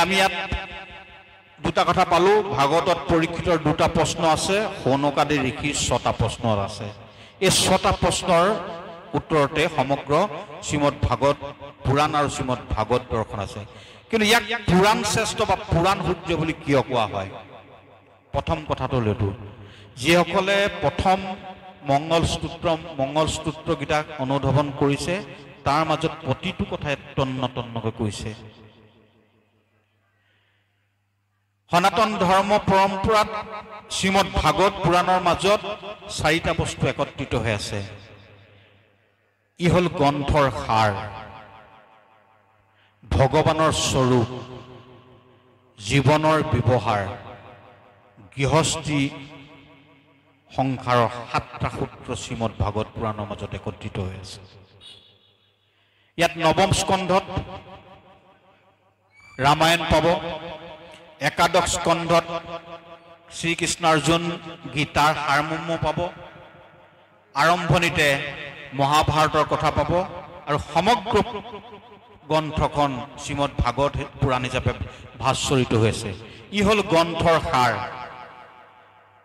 এতিয়া আমি ইয়াত দুটা কথা পালো ভাগৱতত পৰীক্ষিতৰ দুটা প্ৰশ্ন আছে সৌনকাদি ঋষিৰ 6টা প্ৰশ্ন আছে এই 6টা প্ৰশ্নৰ উত্তৰতে সমগ্ৰ শ্ৰীমদ ভাগৱত পুৰাণ আৰু শ্ৰীমদ ভাগৱত দৰ্শন আছে কিন্তু ইয়াক পুৰাণ শ্ৰেষ্ঠ বা পুৰাণ সূৰ্য বুলি কিয় কোৱা হয় প্ৰথম কথাটো লৈতো যিসকলে প্ৰথম মংগল স্তোত্ৰকেইটা অনুধাৱন কৰিছে তাৰ মাজত প্ৰতিটো কথাই তন্নতন্নকৈ কৈছে সনাতন ধৰ্ম পৰম্পৰাত শ্ৰীমদ ভাগৱত পুৰাণৰ মাজত 4টা বস্তু একত্ৰিত হৈ আছে ই হল গ্ৰন্থৰ সাৰ ভগৱানৰ স্বৰূপ জীৱনৰ ব্যৱহাৰ গৃহস্থী সংসাৰৰ 7টা সূত্ৰ শ্ৰীমদ ভাগৱত পুৰাণৰ মাজত একত্ৰিত হৈ আছে ইয়াত নৱম স্কন্ধত ৰামায়ণ পাব একাদশ স্কন্ধত শ্ৰীকৃষ্ণ অৰ্জুন গীতাৰ সাৰমৰ্ম পাব আৰম্ভণিতে মহাভাৰতৰ কথা পাব আৰু সমগ্ৰ গ্ৰন্থখন শ্ৰীমদ ভাগৱত পুৰাণ হিচাপে ভাস্বৰিত হৈছে ই হল গ্ৰন্থৰ সাৰ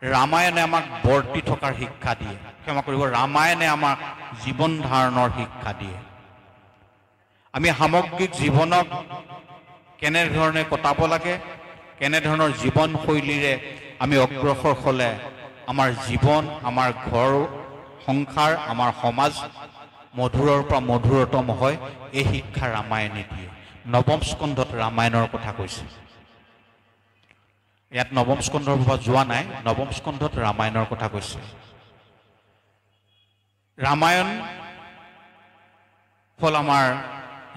ৰামায়ণে আমাক বৰ্তি থকাৰ শিক্ষা দিয়ে ক্ষমা কৰিব ৰামায়ণে আমাক জীৱন ধাৰণৰ শিক্ষা দিয়ে আমি সামগ্ৰিক জীৱনক কেনেধৰণে কটাব লাগে কেনেধৰণৰ জীৱন শৈলীৰে আমি অগ্ৰসৰ হলে আমাৰ জীৱন আমাৰ ঘৰ সংসাৰ আমাৰ সমাজ মধুৰৰ পৰা মধুৰতম হয় এই শিক্ষা ৰামায়ণে দিয়ে নৱম স্কন্ধত ৰামায়ণৰ কথা কৈছে ইয়াত নৱম স্কন্ধৰ পৰা যোৱা নাই নৱম স্কন্ধত ৰামায়ণৰ কথা কৈছে ৰামায়ণ হল আমাৰ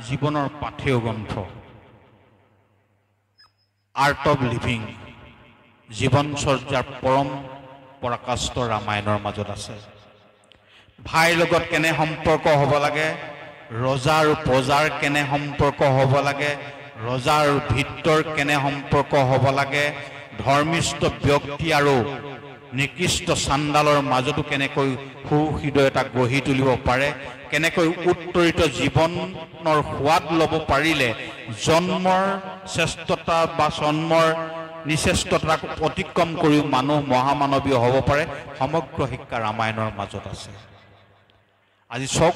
জীৱনৰ পাঠেয় গ্ৰন্থ আৰ্ট অফ লিভিং জীৱনচৰ্যাৰ পৰম পৰাকাষ্ঠ ৰামায়ণৰ মাজত আছে ভাইৰ লগত কেনে সম্পৰ্ক হ'ব লাগে ৰজা আৰু প্ৰজাৰ কেনে সম্পৰ্ক হ'ব লাগে ৰজা আৰু ভিত্তৰ কেনে সম্পৰ্ক হ'ব লাগে ধৰ্মিষ্ঠ ব্যক্তি আৰু নিকৃষ্ট চাণ্ডালৰ মাজতো কেনেকৈ সুহৃদয়তা গঢ়ি তুলিব পাৰে কেনেকৈ উত্তৰিত জীৱনৰ সোৱাদ ল'ব পাৰিলে জন্মৰ শ্ৰেষ্ঠতা বা জন্মৰ নিশ্চেষ্টতাক অতিক্ৰম কৰিও মানুহ মহামানৱীয় হ'ব পাৰে সমগ্ৰ শিক্ষা ৰামায়ণৰ মাজত আছে আজি চক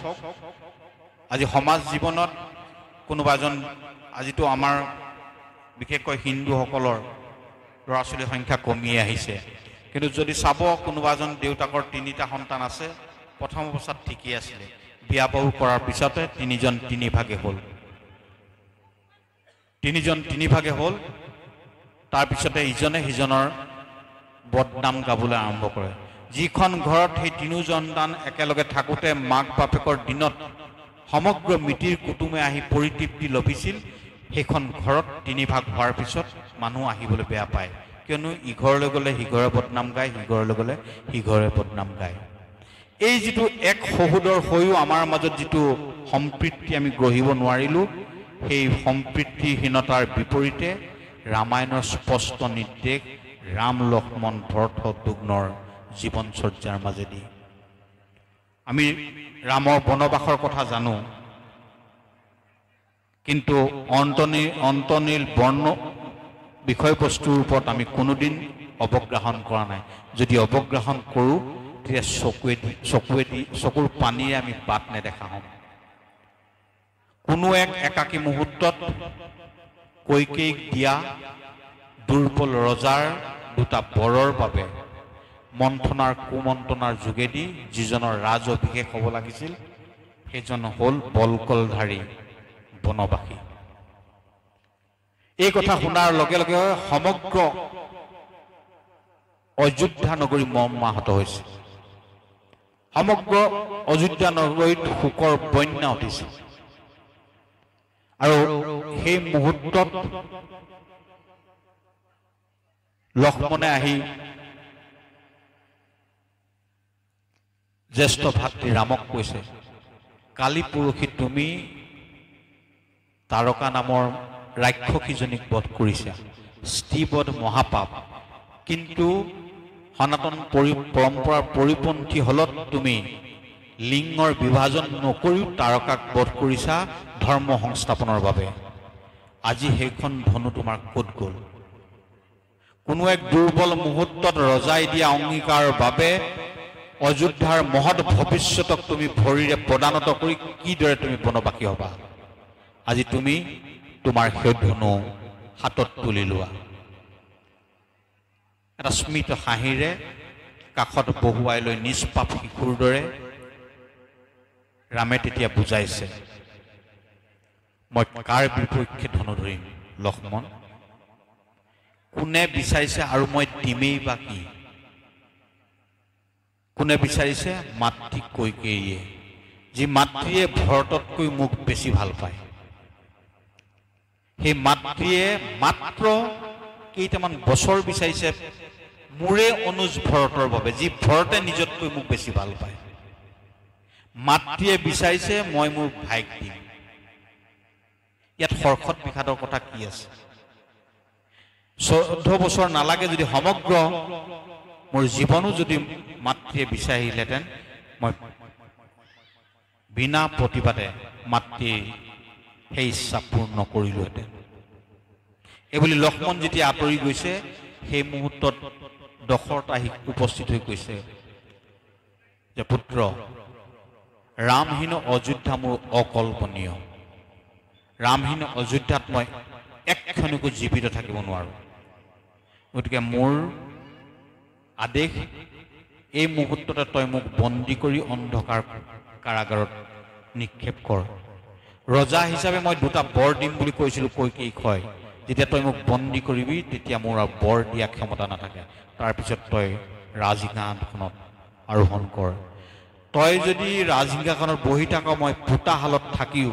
আজি সমাজ জীৱনত কোনোবা এজন আজিতো আমাৰ বিশেষকৈ হিন্দুসকলৰ ল'ৰা ছোৱালীৰ সংখ্যা কমি আহিছে কিন্তু যদি চাব কোনোবা এজন দেউতাকৰ 3টা সন্তান আছে প্ৰথম অৱস্থাত ঠিকই আছিলে বিয়া বাৰু কৰাৰ পিছতে 3জন 3 ভাগে হ'ল 3জন 3 ভাগে হ'ল তাৰ পিছতে ইজনে সিজনৰ বদনাম গাবলৈ আৰম্ভ কৰে যিখন ঘৰত সেই 3জন সন্তান একেলগে থাকোতে মাক বাপেকৰ দিনত সমগ্ৰ মিতিৰ কুটুমে আহি পৰিতৃপ্তি লভিছিল সেইখন ঘৰত 3 ভাগ হোৱাৰ পিছত মানুহ আহিবলৈ বেয়া পায় কিয়নো ইঘৰলৈ গ'লে সিঘৰে বদনাম গায় সিঘৰলৈ গ'লে সিঘৰে বদনাম গায় এই যিটো এক সহোদৰ হৈও আমাৰ মাজত যিটো সম্প্ৰীতি আমি গঢ়িব নোৱাৰিলোঁ সেই সম্প্ৰীতিহীনতাৰ বিপৰীতে ৰামায়ণৰ স্পষ্ট নিৰ্দেশ ৰাম লক্ষ্মণ ভৰত শত্ৰুঘ্নৰ জীৱনচৰ্যাৰ মাজেদি আমি ৰামৰ বনবাসৰ কথা জানো কিন্তু অন্তনীল বৰ্ণ বিষয়বস্তুৰ ওপৰত আমি কোনোদিন অৱগ্ৰহণ কৰা নাই যদি অৱগ্ৰহণ কৰোঁ তেতিয়া চকুৰ পানীৰে আমি বাট নেদেখা হ'ম কোনো এক একাকী মুহূৰ্তত কৈকেয়ীক দিয়া দুৰ্বল ৰজাৰ 2টা বৰৰ বাবে মন্থনাৰ কুমন্থনাৰ যোগেদি যিজনৰ ৰাজ অভিষেক হ'ব লাগিছিল সেইজন হ'ল বলকলধাৰী বনবাসী এই কথা শুনাৰ লগে লগে সমগ্ৰ অযোধ্যা নগৰী মৰ্মাহত হৈছে সমগ্ৰ অযোধ্যা নগৰীত শোকৰ বন্যা উঠিছে আৰু সেই মুহূৰ্তত লক্ষ্মণে আহি জ্যেষ্ঠ ভাতৃ ৰামক কৈছে কালি পৰহি তুমি তাৰকা নামৰ ৰাক্ষসীজনীক বধ কৰিছা স্ত্ৰীবধ মহাপাপ কিন্তু সনাতন পৰম্পৰাৰ পৰিপন্থী হলত তুমি লিংগৰ বিভাজন নকৰিও তাৰকাক বধ কৰিছা ধৰ্ম সংস্থাপনৰ বাবে আজি সেইখন ধনু তোমাৰ ক'ত গ'ল? কোনো এক দুৰ্বল মুহূৰ্তত ৰজাই দিয়া অংগীকাৰৰ বাবে অযোধ্যাৰ মহৎ ভৱিষ্যতক তুমি ভৰিৰে প্ৰদানত কৰি কিদৰে তুমি বনবাসী হ'বা? আজি তুমি তোমাৰ সেই ধনু হাতত তুলি লোৱা। এটা স্মিত হাঁহিৰে কাষত বহুৱাই লৈ নিষ্পাপ শিশুৰ দৰে ৰামে তেতিয়া বুজাইছে, মই কাৰ বিপক্ষে ধনু ধৰিম লক্ষ্মণ? কোনে বিচাৰিছে আৰু মই দিমেই বা কি? কোনে বিচাৰিছে? মাতৃ কৈকেয়ীয়ে, যি মাতৃয়ে ভৰততকৈ মোক বেছি ভাল পায়। সেই মাতৃয়ে মাত্ৰ কেইটামান বছৰ বিচাৰিছে মোৰে অনুজ ভৰতৰ বাবে, যি ভৰতে নিজতকৈ মোক বেছি ভাল পায়। মাতৃয়ে বিচাৰিছে মই মোৰ ভাইক দিম। ইয়াত হৰ্ষত বিষাদৰ কথা কি আছে? 14 বছৰ নালাগে যদি সমগ্ৰ মোৰ জীৱনো যদি মাতৃয়ে বিচাৰিলেহেঁতেন, মই বিনা প্ৰতিবাদে মাতৃৰ সেই ইচ্ছা পূৰ্ণ কৰিলোহেঁতেন। এইবুলি লক্ষ্মণ যেতিয়া আঁতৰি গৈছে, সেই মুহূৰ্তত দশৰথ আহি উপস্থিত হৈ কৈছে যে পুত্ৰ, ৰামহীন অযোধ্যা মোৰ অকল্পনীয়। ৰামহীন অযোধ্যাত মই একক্ষণিকো জীৱিত থাকিব নোৱাৰোঁ। গতিকে মোৰ আদেশ, এই মুহূৰ্ততে তই মোক বন্দী কৰি অন্ধকাৰ কাৰাগাৰত নিক্ষেপ কৰ। ৰজা হিচাপে মই 2টা বৰ দিম বুলি কৈছিলোঁ কৈকেয়ীক, হয়। যেতিয়া তই মোক বন্দী কৰিবি তেতিয়া মোৰ আৰু বৰ দিয়া ক্ষমতা নাথাকে। তাৰপিছত তই ৰাজসিংহাসনখনত আৰোহণ কৰ। তই যদি ৰাজসিংহাসনত বহি থাক, মই পোতাশালত থাকিও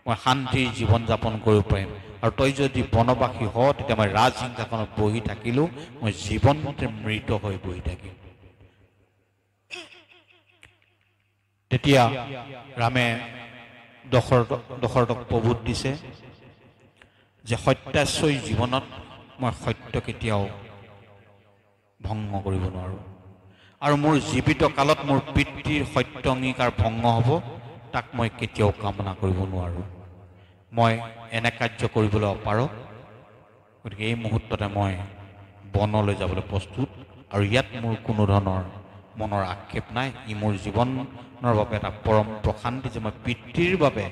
মই শান্তিৰ জীৱন যাপন কৰিব পাৰিম। আৰু তই যদি বনবাসী হ, তেতিয়া মই ৰাজসিংহাসনত বহি থাকিলেও মই জীৱনতে মৃত হৈ বহি থাকিম। তেতিয়া ৰামে দশৰথক প্ৰবোধ দিছে যে সত্যাশ্বৰী জীৱনত মই সত্য কেতিয়াও ভংগ কৰিব নোৱাৰোঁ, আৰু মোৰ জীৱিত কালত মোৰ পিতৃৰ সত্য অংগীকাৰ ভংগ হ'ব, তাক মই কেতিয়াও কামনা কৰিব নোৱাৰোঁ। মই এনে কাৰ্য কৰিবলৈ অপাৰগ। গতিকে এই মুহূৰ্ততে মই বনলৈ যাবলৈ প্ৰস্তুত, আৰু ইয়াত মোৰ কোনো ধৰণৰ মনৰ আক্ষেপ নাই। ই মোৰ জীৱনৰ বাবে এটা পৰম প্ৰশান্তি যে মই পিতৃৰ বাবে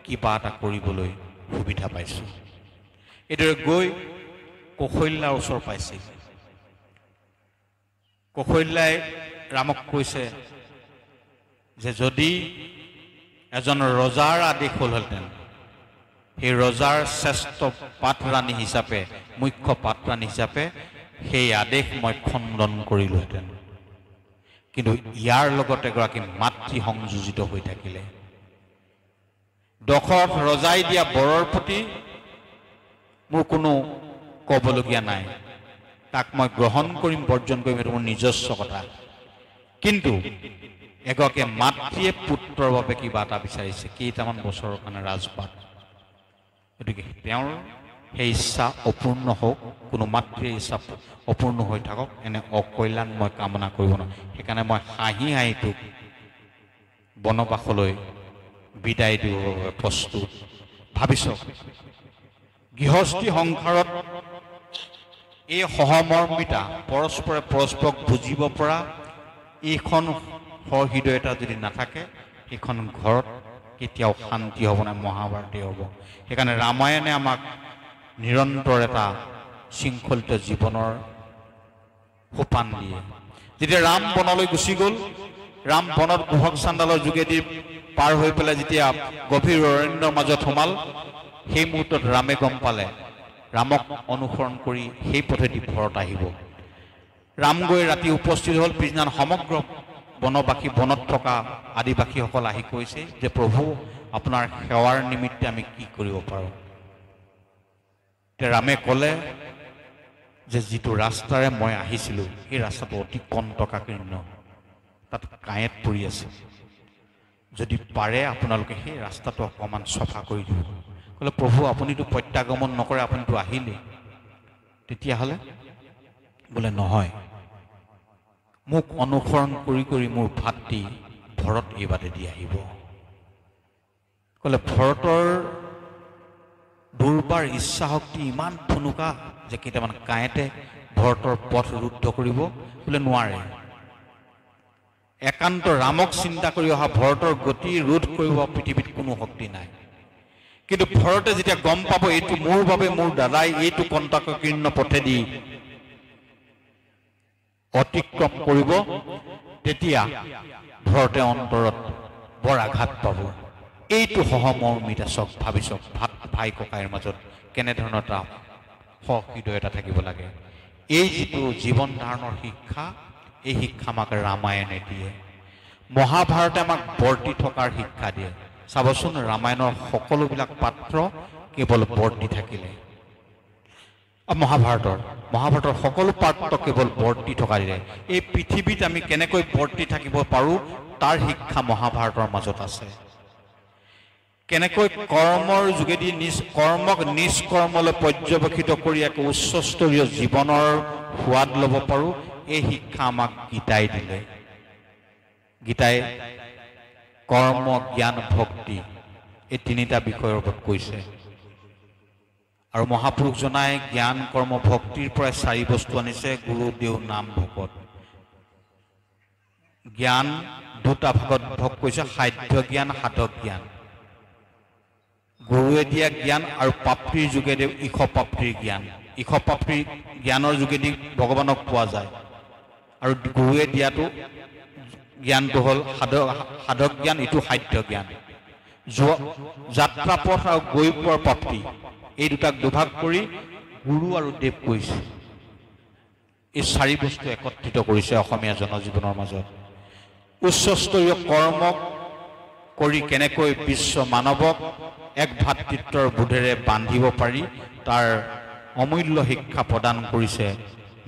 কিবা এটা কৰিবলৈ সুবিধা পাইছোঁ। এইদৰে গৈ কৌশল্যাৰ ওচৰ পাইছিল। কৌশল্যাই ৰামক কৈছে যে যদি এজন ৰজাৰ আদেশ হ'লহেঁতেন, সেই ৰজাৰ শ্ৰেষ্ঠ পাটৰাণী হিচাপে, মুখ্য পাটৰাণী হিচাপে সেই আদেশ মই খণ্ডন কৰিলোহেঁতেন। কিন্তু ইয়াৰ লগত এগৰাকী মাতৃ সংযোজিত হৈ থাকিলে। দশৰথ ৰজাই দিয়া বৰৰ প্ৰতি মোৰ কোনো ক'বলগীয়া নাই। তাক মই গ্ৰহণ কৰিম, বৰ্জন কৰিম, সেইটো মোৰ নিজস্ব কথা। কিন্তু এগৰাকী মাতৃয়ে পুত্ৰৰ বাবে কিবা এটা বিচাৰিছে, কেইটামান বছৰৰ কাৰণে ৰাজপাট। গতিকে তেওঁৰ সেই ইচ্ছা অপূৰ্ণ হওক, কোনো মাতৃৰ ইচ্ছা অপূৰ্ণ হৈ থাকক, এনে অকল্যাণ মই কামনা কৰিব নোৱাৰোঁ। সেইকাৰণে মই হাঁহি হাঁহি তোক বনবাসলৈ বিদায় দিবৰ বাবে প্ৰস্তুত। ভাবিছ, গৃহস্থী সংসাৰত এই সহমৰ্মিতা, পৰস্পৰে পৰস্পৰক বুজিব পৰা এইখন সহৃদয়তা যদি নাথাকে, সেইখন ঘৰত কেতিয়াও শান্তি হ'ব নাই, মহাভাৰতী হ'ব। সেইকাৰণে ৰামায়ণে আমাক নিৰন্তৰ এটা শৃংখলিত জীৱনৰ সোপান দিয়ে। যেতিয়া ৰাম বনলৈ গুচি গ'ল, ৰাম বনত গুহক চাণ্ডালৰ যোগেদি পাৰ হৈ পেলাই যেতিয়া গভীৰ অৰণ্যৰ মাজত সোমাল, সেই মুহূৰ্তত ৰামে গম পালে ৰামক অনুসৰণ কৰি সেই পথেদি ভৰত আহিব। ৰাম গৈ ৰাতি উপস্থিত হ'ল। পিছদিনা সমগ্ৰ বনবাসী, বনত থকা আদিবাসীসকল আহি কৈছে যে প্ৰভু, আপোনাৰ সেৱাৰ নিমিত্তে আমি কি কৰিব পাৰোঁ? ৰামে ক'লে যে যিটো ৰাস্তাৰে মই আহিছিলোঁ, সেই ৰাস্তাটো অতি কণ্টকাকীৰ্ণ, তাত কাঁয়েত পৰি আছে। যদি পাৰে আপোনালোকে সেই ৰাস্তাটো অকণমান চফা কৰি দিব। ক'লে প্ৰভু, আপুনিতো প্ৰত্যাগমন নকৰে, আপুনিতো আহিলেই। তেতিয়াহ'লে বোলে নহয়, মোক অনুসৰণ কৰি কৰি মোৰ ভাতৃ ভৰত এই বাটেদি আহিব। ক'লে ভৰতৰ দুৰ্বাৰ ইচ্ছা শক্তি ইমান ঠুনুকা যে কেইটামান কাঁইতে ভৰতৰ পথ ৰুদ্ধ কৰিব বোলে নোৱাৰে। একান্ত ৰামক চিন্তা কৰি অহা ভৰতৰ গতি ৰোধ কৰিব পৃথিৱীত কোনো শক্তি নাই। কিন্তু ভৰতে যেতিয়া গম পাব এইটো মোৰ বাবে মোৰ দাদাই এইটো কণ্টকীৰ্ণ পথেদি অতিক্ৰম কৰিব, তেতিয়া ভৰতে অন্তৰত বৰ আঘাত পাব। এইটো সহমৰ্মিতা চক ভাবি চক ভাই ককাইৰ মাজত কেনেধৰণৰ এটা সহৃদয়তা থাকিব লাগে। এই যিটো জীৱন ধাৰণৰ শিক্ষা, এই শিক্ষা আমাক ৰামায়ণে দিয়ে। মহাভাৰতে আমাক বৰ্তি থকাৰ শিক্ষা দিয়ে। চাবচোন ৰামায়ণৰ সকলোবিলাক পাত্ৰ কেৱল বৰ্তি থাকিলে, মহাভাৰতৰ সকলো পাত্ৰ কেৱল বৰ্তি থকা দিলে। এই পৃথিৱীত আমি কেনেকৈ বৰ্তি থাকিব পাৰোঁ তাৰ শিক্ষা মহাভাৰতৰ মাজত আছে। কেনেকৈ কৰ্মৰ যোগেদি কৰ্মক নিষ্কৰ্মলৈ পৰ্যবেক্ষিত কৰি এক উচ্চস্তৰীয় জীৱনৰ সোৱাদ ল'ব পাৰোঁ, এই শিক্ষা আমাক গীতাই দিলে। গীতাই কৰ্ম, জ্ঞান, ভক্তি এই তিনিটা বিষয়ৰ ওপৰত কৈছে। আৰু মহাপুৰুষজনাই জ্ঞান, কৰ্ম, ভক্তিৰ পৰাই 4 বস্তু আনিছে: গুৰু, দেও, নাম, ভকত। জ্ঞান 2টা ভাগত ভগ কৰিছে: সাধ্য জ্ঞান, সাধক জ্ঞান। গুৰুৱে দিয়া জ্ঞান আৰু প্ৰাপ্তিৰ যোগেদি ঈশপ্ৰাপ্তিৰ জ্ঞান। ঈশপ্ৰাপ্তিৰ জ্ঞানৰ যোগেদি ভগৱানক পোৱা যায়, আৰু গুৰুৱে দিয়াটো জ্ঞানটো হ'ল সাধক জ্ঞান, ইটো সাধ্য জ্ঞান। যাত্ৰা পথ আৰু গৈ পোৱাৰ প্ৰাপ্তি, এই দুটাক দুভাগ কৰি গুৰু আৰু দেৱ কৈছে। এই 4 বস্তু একত্ৰিত কৰিছে অসমীয়া জনজীৱনৰ মাজত। উচ্চস্তৰীয় কৰ্মক কৰি কেনেকৈ বিশ্ব মানৱক এক ভাতৃত্বৰ বোধেৰে বান্ধিব পাৰি তাৰ অমূল্য শিক্ষা প্ৰদান কৰিছে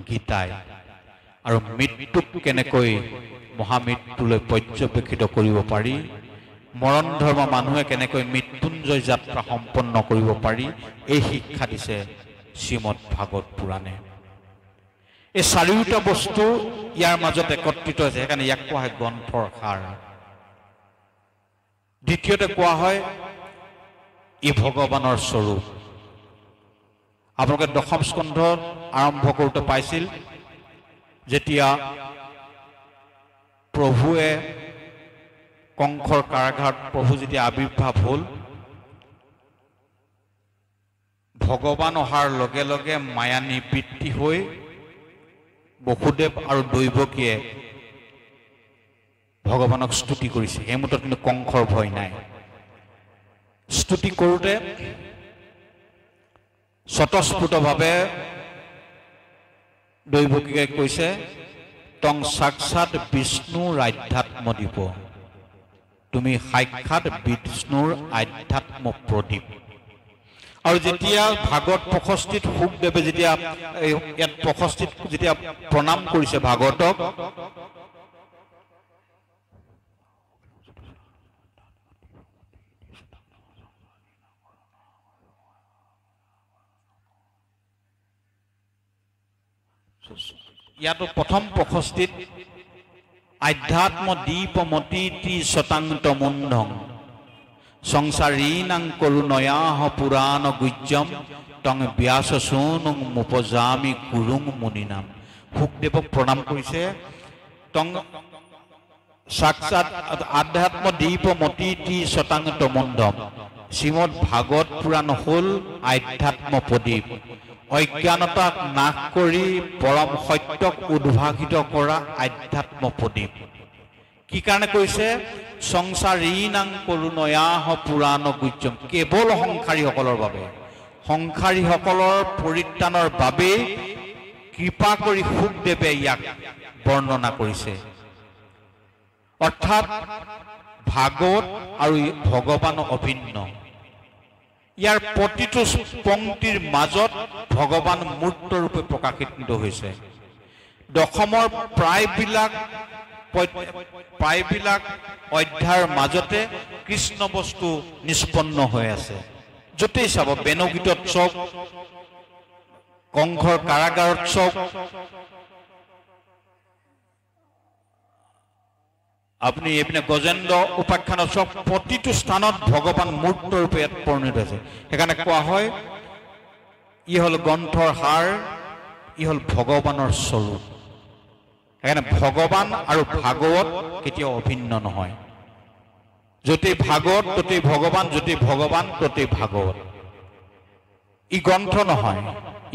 গীতাই। আৰু মৃত্যুক কেনেকৈ মহামৃত্যুলৈ পৰ্যবেক্ষিত কৰিব পাৰি, মৰণ ধৰ্ম মানুহে কেনেকৈ মৃত্যুঞ্জয় যাত্ৰা সম্পন্ন কৰিব পাৰি, এই শিক্ষা দিছে শ্ৰীমদ ভাগৱত পুৰাণে। এই 4টা বস্তু ইয়াৰ মাজত একত্ৰিত হৈছে, সেইকাৰণে ইয়াক কোৱা হয় গ্ৰন্থৰ সাৰ। দ্বিতীয়তে কোৱা হয় ই ভগৱানৰ স্বৰূপ। আপোনালোকে 10ম স্কন্ধত আৰম্ভ কৰোঁতে পাইছিল, যেতিয়া প্ৰভুৱে কংসৰ কাৰাগাৰত প্ৰভু যেতিয়া আৱিৰ্ভাৱ হ'ল, ভগৱান অহাৰ লগে লগে মায়া নিবৃত্তি হৈ বসুদেৱ আৰু দৈৱকীয়ে ভগৱানক স্তুতি কৰিছে। সেই মুহূৰ্তত কিন্তু কংসৰ ভয় নাই। স্তুতি কৰোঁতে স্বতঃস্ফূৰ্তভাৱে দৈৱকীয়ে কৈছে, তং সাক্ষাৎ বিষ্ণুৰ আধ্যাত্মদীপ, তুমি সাক্ষাৎ বিষ্ণুৰ আধ্যাত্ম প্ৰদীপ। আৰু যেতিয়া ভাগৱত 65ত শুকদেৱে যেতিয়া ইয়াত 65ত যেতিয়া প্ৰণাম কৰিছে ভাগৱতক, ইয়াতো প্ৰথম 65ত আধ্যাত্ম দীপমতীতি শতাংত মুণ্ডং সংসাৰীনাং কৰুণয়াহ পুৰাণ গুজ্জম তং ব্যাস সোনুং মুপজামি গুৰুং মুনিনাম। শুকদেৱক প্ৰণাম কৰিছে। তং সাক্ষাৎ আধ্যাত্ম দীপমতীতি শতাংত মুণ্ডম। শ্ৰীমদ ভাগৱত পুৰাণ হ'ল আধ্যাত্ম প্ৰদীপ। অজ্ঞানতাক নাশ কৰি পৰম সত্যক উদ্ভাসিত কৰা আধ্যাত্ম প্ৰদীপ। কি কাৰণে কৈছে? সংসাৰীনাং কৰুণয়াহ পুৰাণ গুজ্জম, কেৱল সংসাৰীসকলৰ বাবে, সংসাৰীসকলৰ পৰিত্ৰাণৰ বাবেই কৃপা কৰি শুকদেৱে ইয়াক বৰ্ণনা কৰিছে। অৰ্থাৎ ভাগৱত আৰু ভগৱান অভিন্ন। ইয়াৰ প্ৰতিটো পংক্তিৰ মাজত ভগৱান মূৰ্তৰূপে প্ৰকাশিত হৈছে। 10মৰ প্ৰায়বিলাক অধ্যায়ৰ মাজতে কৃষ্ণ বস্তু নিষ্পন্ন হৈ আছে। য'তেই চাব, বেণুগীতত চাওক, কংসৰ কাৰাগাৰত চাওক, আপুনি এইপিনে গজেন্দ্ৰ উপাখ্যানত চব প্ৰতিটো স্থানত ভগৱান মূৰ্ত ৰূপে ইয়াত পৰিণত হৈছে। সেইকাৰণে কোৱা হয় ই হ'ল গ্ৰন্থৰ সাৰ, ই হ'ল ভগৱানৰ স্বৰূপ। সেইকাৰণে ভগৱান আৰু ভাগৱত কেতিয়াও অভিন্ন নহয়। য'তেই ভাগৱত ততেই ভগৱান, য'তেই ভগৱান ততেই ভাগৱত। ই গ্ৰন্থ নহয়,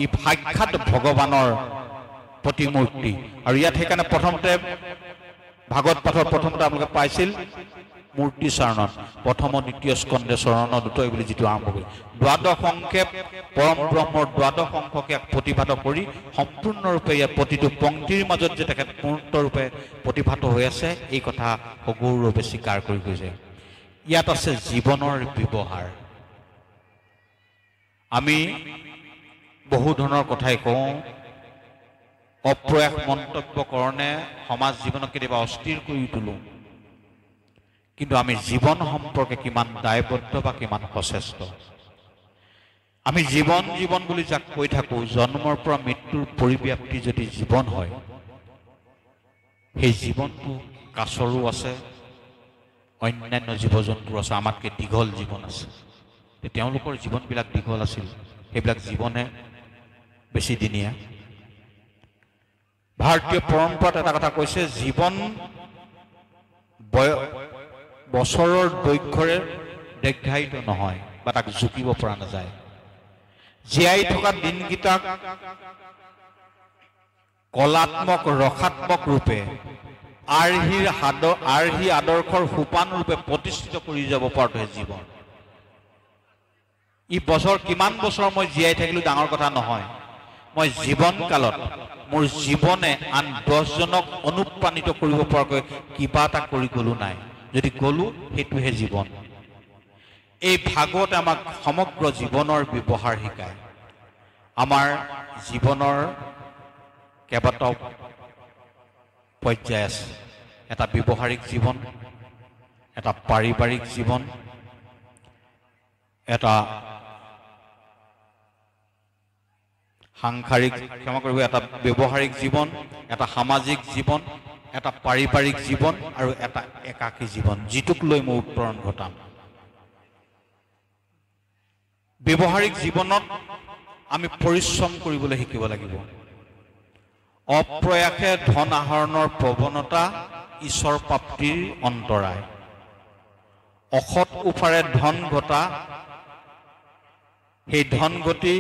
ই সাক্ষাৎ ভগৱানৰ প্ৰতিমূৰ্তি। আৰু ইয়াত সেইকাৰণে প্ৰথমতে ভাগৱত পাঠৰ প্ৰথমতে আপোনালোকে পাইছিল মূৰ্তি চৰণত, প্ৰথম দ্বিতীয় স্কন্ধে চৰণ দুটই বুলি যিটো আৰম্ভ কৰি দ্বাদশ সংক্ষেপ পৰম ব্ৰহ্মৰ দ্বাদশ অংশকে প্ৰতিভাত কৰি সম্পূৰ্ণৰূপে ইয়াত প্ৰতিটো পংক্তিৰ মাজত যে তেখেত পূৰ্ণৰূপে প্ৰতিভাত হৈ আছে এই কথা সগৌৰৱে স্বীকাৰ কৰি গৈছে। ইয়াত আছে জীৱনৰ ব্যৱহাৰ। আমি বহু ধৰণৰ কথাই কওঁ, অপ্ৰয়াস মন্তব্য কাৰণে সমাজ জীৱনক কেতিয়াবা অস্থিৰ কৰি তোলোঁ, কিন্তু আমি জীৱন সম্পৰ্কে কিমান দায়বদ্ধ বা কিমান সচেষ্ট। আমি জীৱন জীৱন বুলি যাক কৈ থাকোঁ, জন্মৰ পৰা মৃত্যুৰ পৰিব্যাপ্তি যদি জীৱন হয়, সেই জীৱনটো কাছৰো আছে, অন্যান্য জীৱ জন্তুৰ আছে, আমাতকৈ দীঘল জীৱন আছে। তেওঁলোকৰ জীৱনবিলাক দীঘল আছিল, সেইবিলাক জীৱনে বেছি দিনীয়া। ভাৰতীয় পৰম্পৰাত এটা কথা কৈছে, জীৱন বছৰৰ দৈৰ্ঘ্যৰে দীৰ্ঘায়িত নহয় বা তাক জুকিব পৰা নাযায়। জীয়াই থকা দিনকেইটাক কলাত্মক ৰসাত্মক ৰূপে আৰ্হি আদৰ্শৰ সোপান ৰূপে প্ৰতিষ্ঠিত কৰি যাব পৰাটোহে জীৱন। ই বছৰ কিমান বছৰ মই জীয়াই থাকিলোঁ ডাঙৰ কথা নহয়। মই জীৱন কালত মোৰ জীৱনে আন 10জনক অনুপ্ৰাণিত কৰিব পৰাকৈ কিবা এটা কৰি গ'লো নাই। যদি গ'লো সেইটোহে জীৱন। এই ভাগৱতে আমাক সমগ্ৰ জীৱনৰ ব্যৱহাৰ শিকায়। আমাৰ জীৱনৰ কেইবাটাও পৰ্যায় আছে। এটা ব্যৱহাৰিক জীৱন, এটা পাৰিবাৰিক জীৱন, এটা সাংসাৰিক এটা ব্যৱহাৰিক জীৱন, এটা সামাজিক জীৱন, এটা পাৰিবাৰিক জীৱন আৰু এটা একাকী জীৱন, যিটোক লৈ মই উত্তৰণ ঘটাম। ব্যৱহাৰিক জীৱনত আমি পৰিশ্ৰম কৰিবলৈ শিকিব লাগিব। অপ্ৰয়াসে ধন আহৰণৰ প্ৰৱণতা ঈশ্বৰ প্ৰাপ্তিৰ অন্তৰায়। অসৎ উপায়েৰে ধন ঘটা, সেই ধন ঘটি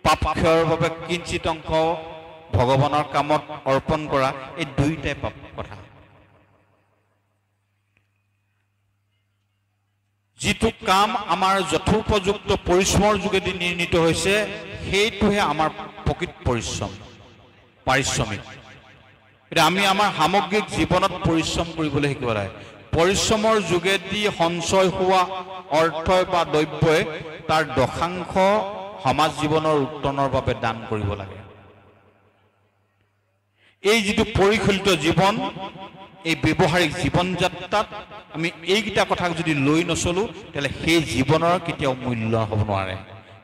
পাপ ক্ষয়ৰ বাবে কিঞ্চিত অংশ ভগৱানৰ কামত অৰ্পণ কৰা, এই দুইটাই পাপ কথা। যিটো কাম আমাৰ যথোপযুক্ত পৰিশ্ৰমৰ যোগেদি নিৰ্ণীত হৈছে, সেইটোহে আমাৰ প্ৰকৃত পাৰিশ্ৰমিক। এতিয়া আমি আমাৰ সামগ্ৰিক জীৱনত পৰিশ্ৰম কৰিবলৈ শিকিব লাগে। পৰিশ্ৰমৰ যোগেদি সঞ্চয় হোৱা অৰ্থ বা দ্ৰব্যই তাৰ দশাংশ সমাজ জীৱনৰ উত্তৰণৰ বাবে দান কৰিব লাগে। এই যিটো পৰিশীলিত জীৱন, এই ব্যৱহাৰিক জীৱন যাত্ৰাত আমি এইকেইটা কথা যদি লৈ নচলোঁ, তেতিয়াহ'লে সেই জীৱনৰ কেতিয়াও মূল্য হ'ব নোৱাৰে।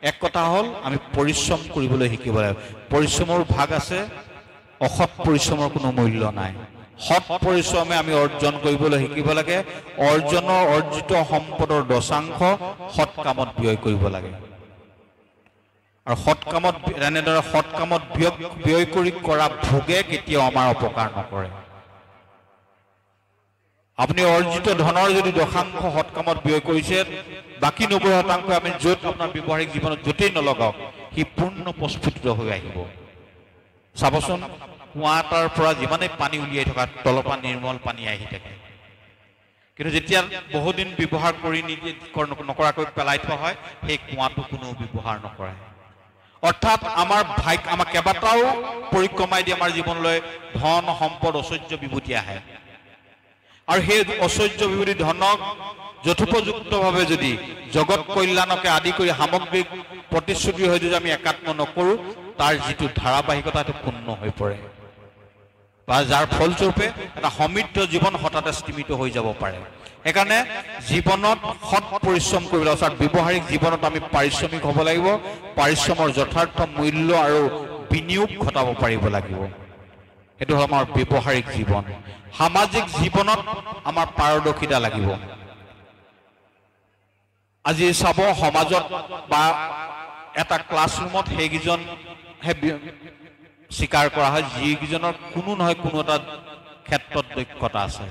এক কথা হ'ল আমি পৰিশ্ৰম কৰিবলৈ শিকিব লাগে। পৰিশ্ৰমৰ ভাগ আছে, অসৎ পৰিশ্ৰমৰ কোনো মূল্য নাই। সৎ পৰিশ্ৰমে আমি অৰ্জন কৰিবলৈ শিকিব লাগে। অৰ্জিত সম্পদৰ দশাংশ সৎ কামত ব্যয় কৰিব লাগে। আৰু এনেদৰে সৎ কামত ব্যয় কৰি কৰা ভোগে কেতিয়াও আমাৰ অপকাৰ নকৰে। আপুনি অৰ্জিত ধনৰ যদি দশাংশ সৎ কামত ব্যয় কৰিছে, বাকী 90% আমি য'ত আপোনাৰ ব্যৱহাৰিক জীৱনত য'তেই নলগাওক, সি পূৰ্ণ প্ৰস্ফুটিত হৈ আহিব। চাবচোন, কুঁৱা এটাৰ পৰা যিমানেই পানী উলিয়াই থকা তলৰ পৰা নিৰ্মল পানী আহি থাকে, কিন্তু যেতিয়া বহুদিন ব্যৱহাৰ কৰি নকৰাকৈ পেলাই থোৱা হয়, সেই কুঁৱাটো কোনো ব্যৱহাৰ নকৰে। অৰ্থাৎ আমাৰ কেইবাটাও পৰিক্ৰমাই দি আমাৰ জীৱনলৈ ধন সম্পদ ঐশ্বৰ্য বিভূতি আহে। আৰু সেই ঐশ্বৰ্য বিভূতি ধনক যথোপযুক্তভাৱে যদি জগত কল্যাণকে আদি কৰি সামগ্ৰিক প্ৰতিশ্ৰুতি হৈ যদি আমি একাত্ম নকৰোঁ, তাৰ যিটো ধাৰাবাহিকতা সেইটো পূৰ্ণ হৈ পৰে, বা যাৰ ফলস্বৰূপে এটা সমৃদ্ধ জীৱন হঠাতে স্তিমিত হৈ যাব পাৰে। সেইকাৰণে জীৱনত সৎ পৰিশ্ৰম কৰিব লাগিব। অৰ্থাৎ ব্যৱহাৰিক জীৱনত আমি পাৰিশ্ৰমিক হ'ব লাগিব। পাৰিশ্ৰমৰ যথাৰ্থ মূল্য আৰু বিনিয়োগ ঘটাব পাৰিব লাগিব। সেইটো হ'ল আমাৰ ব্যৱহাৰিক জীৱন। সামাজিক জীৱনত আমাৰ পাৰদৰ্শিতা লাগিব। আজি চাব সমাজত বা এটা ক্লাছৰুমত সেইকেইজনহে স্বীকাৰ কৰা হয় যিকেইজনৰ কোনো নহয় কোনো এটা ক্ষেত্ৰত দক্ষতা আছে।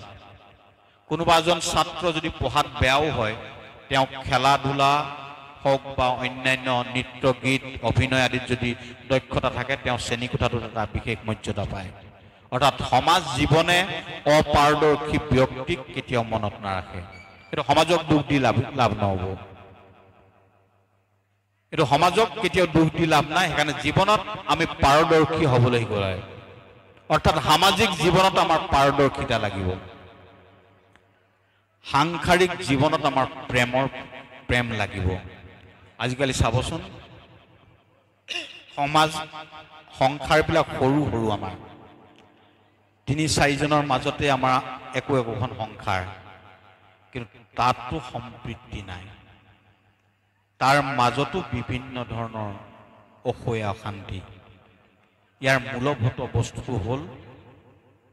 কোনোবা এজন ছাত্ৰ যদি পঢ়াত বেয়াও হয়, তেওঁ খেলা ধূলা হওক বা অন্যান্য নৃত্য গীত অভিনয় আদিত যদি দক্ষতা থাকে, তেওঁ শ্ৰেণীকোঠাটোত এটা বিশেষ মৰ্যাদা পায়। অৰ্থাৎ সমাজ জীৱনে অপাৰদৰ্শী ব্যক্তিক কেতিয়াও মনত নাৰাখে। এইটো সমাজক দুখ দি লাভ নহ'ব। এইটো সমাজক কেতিয়াও দুখ দি লাভ নাই। সেইকাৰণে জীৱনত আমি পাৰদৰ্শী হ'বলৈ গ'লে, অৰ্থাৎ সামাজিক জীৱনত আমাৰ পাৰদৰ্শিতা লাগিব। সাংসাৰিক জীৱনত আমাৰ প্ৰেম লাগিব। আজিকালি চাবচোন সমাজ সংসাৰবিলাক সৰু সৰু, আমাৰ ৩-৪জনৰ মাজতে আমাৰ একোখন সংসাৰ, কিন্তু তাতো সম্প্ৰীতি নাই। তাৰ মাজতো বিভিন্ন ধৰণৰ অসূয়া অশান্তি। ইয়াৰ মূলভূত বস্তু হ'ল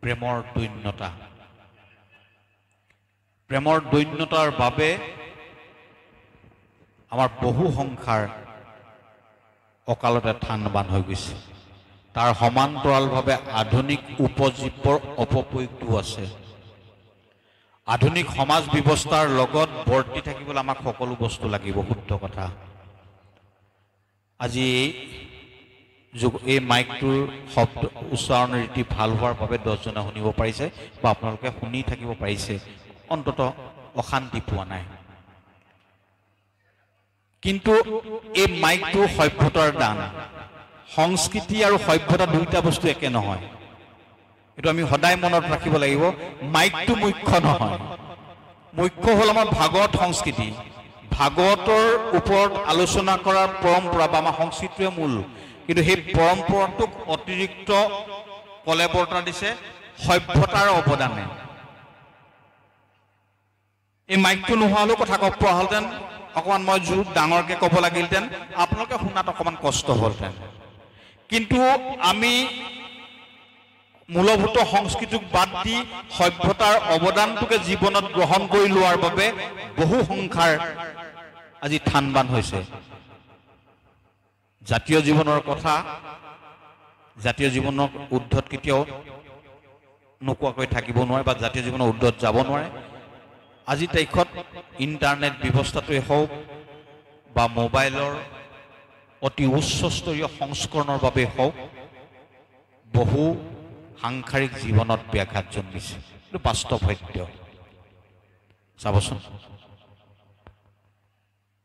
প্ৰেমৰ দৈন্যতা। প্ৰেমৰ দৈন্যতাৰ বাবে আমাৰ বহু সংসাৰ অকালতে থান-বান হৈ গৈছে। তাৰ সমান্তৰালভাৱে আধুনিক উপজীৱৰ অপপ্ৰয়োগটো আছে। আধুনিক সমাজ ব্যৱস্থাৰ লগত বৰ্তি থাকিবলৈ আমাক সকলো বস্তু লাগিব, শুদ্ধ কথা। আজি এই মাইকটোৰ শব্দ উচ্চাৰণ ৰীতি ভাল হোৱাৰ বাবে 10জনে শুনিব পাৰিছে বা আপোনালোকে শুনি থাকিব পাৰিছে, অন্ততঃ অশান্তি পোৱা নাই। কিন্তু এই মাইকটো সভ্যতাৰ দান। সংস্কৃতি আৰু সভ্যতা দুইটা বস্তু একে নহয়। এইটো আমি সদায় মনত ৰাখিব লাগিব। মাইকটো মুখ্য নহয়, মুখ্য হ'ল আমাৰ ভাগৱত সংস্কৃতি। ভাগৱতৰ ওপৰত আলোচনা কৰাৰ পৰম্পৰা বা আমাৰ সংস্কৃতিটোৱে মূল। কিন্তু সেই পৰম্পৰাটোক অতিৰিক্ত কলেবৰ্তা দিছে সভ্যতাৰ অৱদানে। এই মাইকটো নোহোৱা হ'লেও কথা ক'ব পৰা হ'লহেঁতেন, অকণমান মই জোৰ ডাঙৰকৈ ক'ব লাগিলহেঁতেন, আপোনালোকে শুনাত অকণমান কষ্ট হ'লহেঁতেন। কিন্তু আমি মূলভূত সংস্কৃতিক বাদ দি সভ্যতাৰ অৱদানটোকে জীৱনত গ্ৰহণ কৰি লোৱাৰ বাবে বহু সংসাৰ আজি থান-বান হৈছে। জাতীয় জীৱনৰ কথা, জাতীয় জীৱনৰ ঊৰ্ধত কেতিয়াও নোকোৱাকৈ থাকিব নোৱাৰে বা জাতীয় জীৱনৰ ঊৰ্ধত যাব নোৱাৰে। আজিৰ তাৰিখত ইণ্টাৰনেট ব্যৱস্থাটোৱে হওক বা মোবাইলৰ অতি উচ্চস্তৰীয় সংস্কৰণৰ বাবে হওক, বহু সাংসাৰিক জীৱনত ব্যাঘাত জন্মিছে। এইটো বাস্তৱ সত্য। চাবচোন,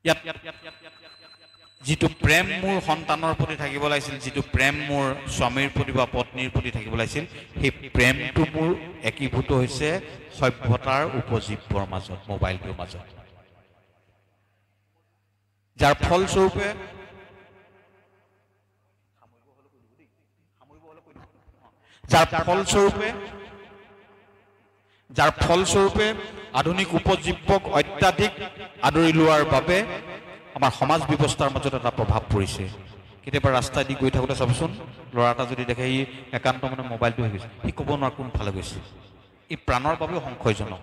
ইয়াত যিটো প্ৰেম মোৰ সন্তানৰ প্ৰতি থাকিব লাগিছিল, যিটো প্ৰেম মোৰ স্বামীৰ প্ৰতি বা পত্নীৰ প্ৰতি থাকিব লাগিছিল, সেই প্ৰেমটো মোৰ একীভূত হৈছে সভ্যতাৰ উপজীৱৰ মাজত, মোবাইলটোৰ মাজত। যাৰ ফলস্বৰূপে আধুনিক উপজীৱক অত্যাধিক আদৰি লোৱাৰ বাবে আমাৰ সমাজ ব্যৱস্থাৰ মাজত এটা প্ৰভাৱ পৰিছে। কেতিয়াবা ৰাস্তা দি গৈ থাকোঁতে চাবচোন, ল'ৰা এটা যদি দেখে সি একান্ত মানে মোবাইলটো হৈ গৈছে, সি ক'ব নোৱাৰে কোনফালে গৈছে। ই প্ৰাণৰ বাবেও সংশয়জনক।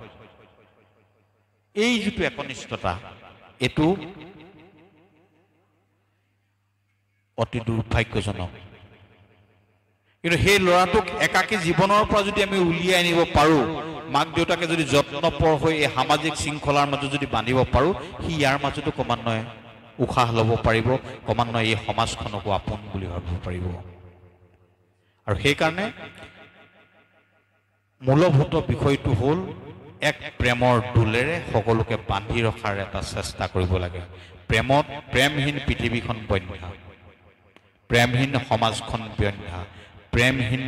এই যিটো একনিষ্ঠতা, এইটো অতি দুৰ্ভাগ্যজনক। কিন্তু সেই ল'ৰাটোক একাকী জীৱনৰ পৰা যদি আমি উলিয়াই আনিব পাৰোঁ, মাক দেউতাকে যদি যত্নপৰ হৈ এই সামাজিক শৃংখলাৰ মাজত যদি বান্ধিব পাৰোঁ, সি ইয়াৰ মাজতো ক্ৰমান্বয়ে উশাহ ল'ব পাৰিব, ক্ৰমান্বয়ে এই সমাজখনকো আপোন বুলি ভাবিব পাৰিব। আৰু সেইকাৰণে মূলভূত বিষয়টো হ'ল এক প্ৰেমৰ দোলেৰে সকলোকে বান্ধি ৰখাৰ এটা চেষ্টা কৰিব লাগে। প্ৰেমহীন পৃথিৱীখন বন্ধ্যা, প্ৰেমহীন সমাজখন বন্ধ্যা, প্ৰেমহীন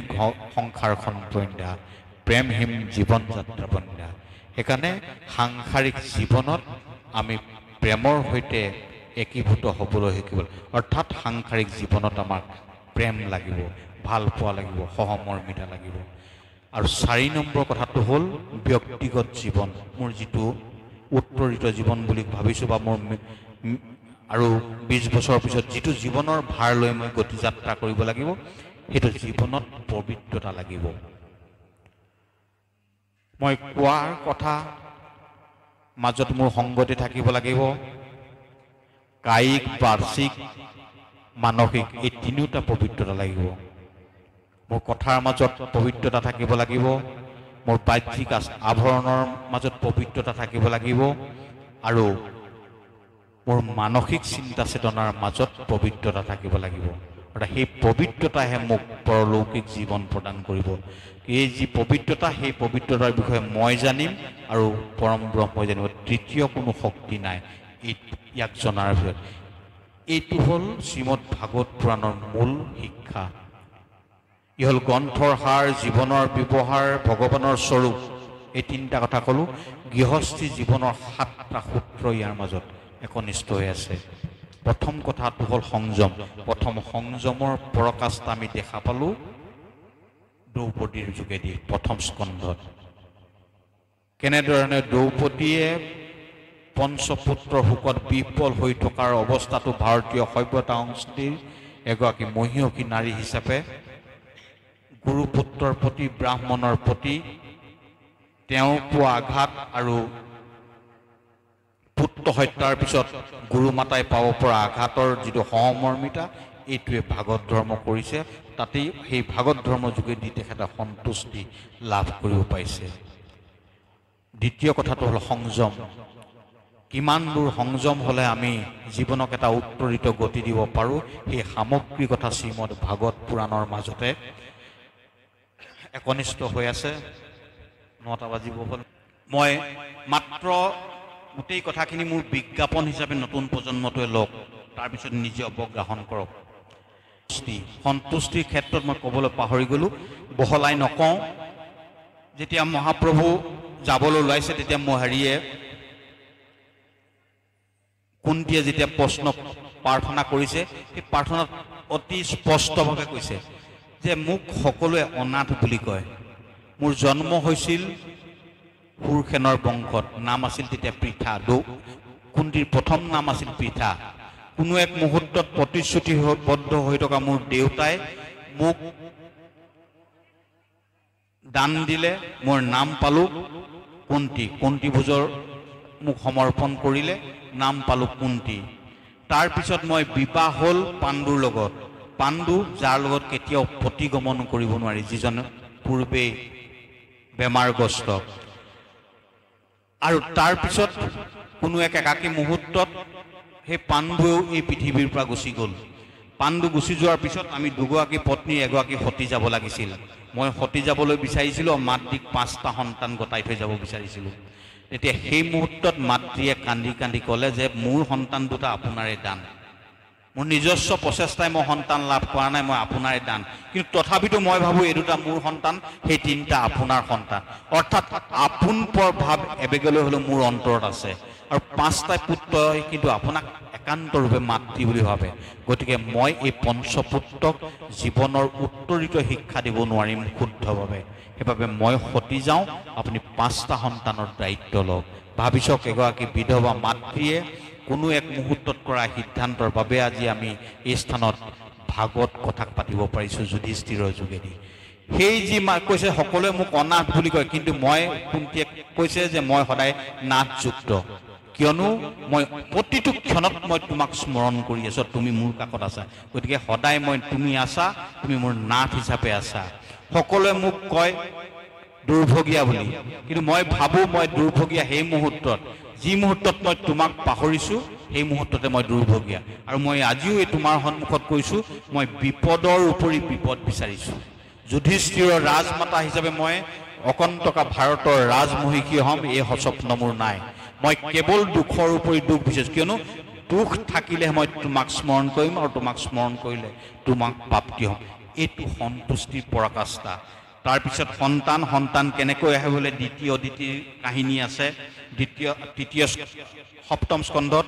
সংসাৰখন বন্ধ্যা, প্ৰেমহীন জীৱন যাত্ৰা বন্ধ্যা। সেইকাৰণে সাংসাৰিক জীৱনত আমি প্ৰেমৰ সৈতে একীভূত হ'বলৈ শিকিব। অৰ্থাৎ সাংসাৰিক জীৱনত আমাক প্ৰেম লাগিব, ভাল পোৱা লাগিব, সহমৰ্মিতা লাগিব। আৰু 4 নম্বৰ কথাটো হ'ল ব্যক্তিগত জীৱন। মোৰ যিটো উত্তৰিত জীৱন বুলি ভাবিছোঁ বা মোৰ আৰু 20 বছৰৰ পিছত যিটো জীৱনৰ ভাৰ লৈ মই গতি যাত্ৰা কৰিব লাগিব, সেইটো জীৱনত পবিত্ৰতা লাগিব। মই কোৱাৰ কথা মাজত মোৰ সংগতি থাকিব লাগিব। কায়িক, বাৰ্ষিক, মানসিক এই তিনিওটা পবিত্ৰতা লাগিব। মোৰ কথাৰ মাজত পবিত্ৰতা থাকিব লাগিব, মোৰ বাহ্যিক আভৰণৰ মাজত পবিত্ৰতা থাকিব লাগিব, আৰু মোৰ মানসিক চিন্তা চেতনাৰ মাজত পবিত্ৰতা থাকিব লাগিব। অৰ্থাৎ সেই পবিত্ৰতাহে মোক পৰলৌকিক জীৱন প্ৰদান কৰিব। এই যি পবিত্ৰতা, সেই পবিত্ৰতাৰ বিষয়ে মই জানিম আৰু পৰম ব্ৰহ্মই জানিব। তৃতীয় কোনো শক্তি নাই ইয়াক জনাৰ ভিতৰত। এইটো হ'ল শ্ৰীমদ ভাগৱত পুৰাণৰ মূল শিক্ষা। ই হ'ল গ্ৰন্থৰ সাৰ, জীৱনৰ ব্যৱহাৰ, ভগৱানৰ স্বৰূপ। এই তিনিটা কথা ক'লোঁ। গৃহস্থী জীৱনৰ 7টা সূত্ৰ ইয়াৰ মাজত একনিষ্ঠ হৈ আছে। প্ৰথম কথাটো হ'ল সংযম। প্ৰথম সংযমৰ পৰকাষ্ঠা আমি দেখা পালোঁ দ্ৰৌপদীৰ যোগেদি প্ৰথম স্কন্ধত। কেনেধৰণে দ্ৰৌপদীয়ে পঞ্চপুত্ৰৰ শোকত বিফল হৈ থকাৰ অৱস্থাটো ভাৰতীয় সভ্যতা সংস্কৃতিৰ এগৰাকী মহিয়সী নাৰী হিচাপে গুৰুপুত্ৰৰ প্ৰতি, ব্ৰাহ্মণৰ প্ৰতি তেওঁৰ পোৱা আঘাত আৰু পুত্ৰ হত্যাৰ পিছত গুৰুমাতাই পাব পৰা আঘাতৰ যিটো সহমৰ্মিতা, এইটোৱে ভাগৱত ধৰ্ম কৰিছে। তাতেই সেই ভাগৱত ধৰ্মৰ যোগেদি তেখেতে সন্তুষ্টি লাভ কৰিব পাৰিছে। দ্বিতীয় কথাটো হ'ল সংযম। কিমান দূৰ সংযম হ'লে আমি জীৱনক এটা উত্তৰিত গতি দিব পাৰোঁ, সেই সামগ্ৰিক কথা শ্ৰীমদ ভাগৱত পুৰাণৰ মাজতে একনিষ্ঠ হৈ আছে। 9টা বাজিব হ'ল। মই মাত্ৰ গোটেই কথাখিনি মোৰ বিজ্ঞাপন হিচাপে নতুন প্ৰজন্মটোৱে লওক, তাৰপিছত নিজে অৱগ্ৰহণ কৰক। সন্তুষ্টিৰ ক্ষেত্ৰত মই ক'বলৈ পাহৰি গ'লোঁ, বহলাই নকওঁ। যেতিয়া মহাপ্ৰভু যাবলৈ ওলাইছে, তেতিয়া কুন্তীয়ে যেতিয়া প্ৰশ্ন প্ৰাৰ্থনা কৰিছে, সেই প্ৰাৰ্থনাত অতি স্পষ্টভাৱে কৈছে যে মোক সকলোৱে অনাথ বুলি কয়। মোৰ জন্ম হৈছিল সুৰসেনৰ বংশত, নাম আছিল তেতিয়া পৃথা। কুন্তীৰ প্ৰথম নাম আছিল পৃথা। কোনো এক মুহূৰ্তত প্ৰতিশ্ৰুতিবদ্ধ হৈ থকা মোৰ দেউতাই মোক দান দিলে, মোৰ নাম পালোঁ কুন্তী। কুন্তী ভোজৰ মোক সমৰ্পণ কৰিলে, নাম পালোঁ কুন্তী। তাৰপিছত মই বিবাহ হ'ল পাণ্ডুৰ লগত। পাণ্ডু, যাৰ লগত কেতিয়াও প্ৰতিগমন কৰিব নোৱাৰি, যিজন পূৰ্বেই বেমাৰগ্ৰস্ত। আৰু তাৰপিছত কোনো এক একাকী মুহূৰ্তত সেই পাণ্ডুৱেও এই পৃথিৱীৰ পৰা গুচি গ'ল। পাণ্ডু গুচি যোৱাৰ পিছত আমি দুগৰাকী পত্নী, এগৰাকী সতী যাব লাগিছিল। মই সতী যাবলৈ বিচাৰিছিলোঁ, মাতৃক 5টা সন্তান গতাই থৈ যাব বিচাৰিছিলোঁ। তেতিয়া সেই মুহূৰ্তত মাতৃয়ে কান্দি কান্দি ক'লে যে মোৰ সন্তান দুটা আপোনাৰে দান। মোৰ নিজস্ব প্ৰচেষ্টাই মই সন্তান লাভ কৰা নাই, মই আপোনাৰে দান। কিন্তু তথাপিতো মই ভাবোঁ এই দুটা মোৰ সন্তান, সেই 3টা আপোনাৰ সন্তান। অৰ্থাৎ আপোন পৰ ভাৱ এবেগলৈ হ'লেও মোৰ অন্তৰত আছে। আৰু 5টা পুত্ৰই কিন্তু আপোনাক একান্তৰূপে মাতৃ বুলি ভাবে। গতিকে মই এই পঞ্চপুত্ৰক জীৱনৰ উত্তৰিত শিক্ষা দিব নোৱাৰিম শুদ্ধভাৱে। সেইবাবে মই সতি যাওঁ, আপুনি 5টা সন্তানৰ দায়িত্ব লওক। ভাবি চাওক, এগৰাকী বিধৱা মাতৃয়ে কোনো এক মুহূৰ্তত কৰা সিদ্ধান্তৰ বাবে আজি আমি এই স্থানত ভাগৱত কথা পাতিব পাৰিছোঁ যুধিষ্ঠিৰৰ যোগেদি। সেই যি কৈছে সকলোৱে মোক অনাথ বুলি কয়, কিন্তু মই কুন্তীয়ে কৈছে যে মই সদায় নাথযুক্ত, কিয়নো মই প্ৰতিটো ক্ষণত মই তোমাক স্মৰণ কৰি আছোঁ, তুমি মোৰ কাষত আছা। গতিকে সদায় তুমি আছা, তুমি মোৰ নাথ হিচাপে আছা। সকলোৱে মোক কয় দুৰ্ভগীয়া বুলি, কিন্তু মই ভাবোঁ মই দুৰ্ভগীয়া সেই মুহূৰ্তত, যি মুহূৰ্তত মই তোমাক পাহৰিছোঁ, সেই মুহূৰ্ততে মই দুৰ্ভগীয়া। আৰু মই আজিও এই তোমাৰ সন্মুখত কৈছোঁ, মই বিপদৰ উপৰি বিপদ বিচাৰিছোঁ। যুধিষ্ঠিৰৰ ৰাজমাতা হিচাপে মই অকণ্টকা ভাৰতৰ ৰাজমহিষী হ'ম, এই সস্বপ্ন মোৰ নাই। মই কেৱল দুখৰ উপৰি দুখ বিচাৰিছোঁ, কিয়নো দুখ থাকিলেহে মই তোমাক স্মৰণ কৰিম, আৰু তোমাক স্মৰণ কৰিলে তোমাক প্ৰাপ্তি হ'ম। এইটো সন্তুষ্টিৰ পৰাকাষ্ঠা। তাৰপিছত সন্তান কেনেকৈ আহে বোলে দ্বিতীয় কাহিনী আছে। তৃতীয় 7ম স্কন্ধত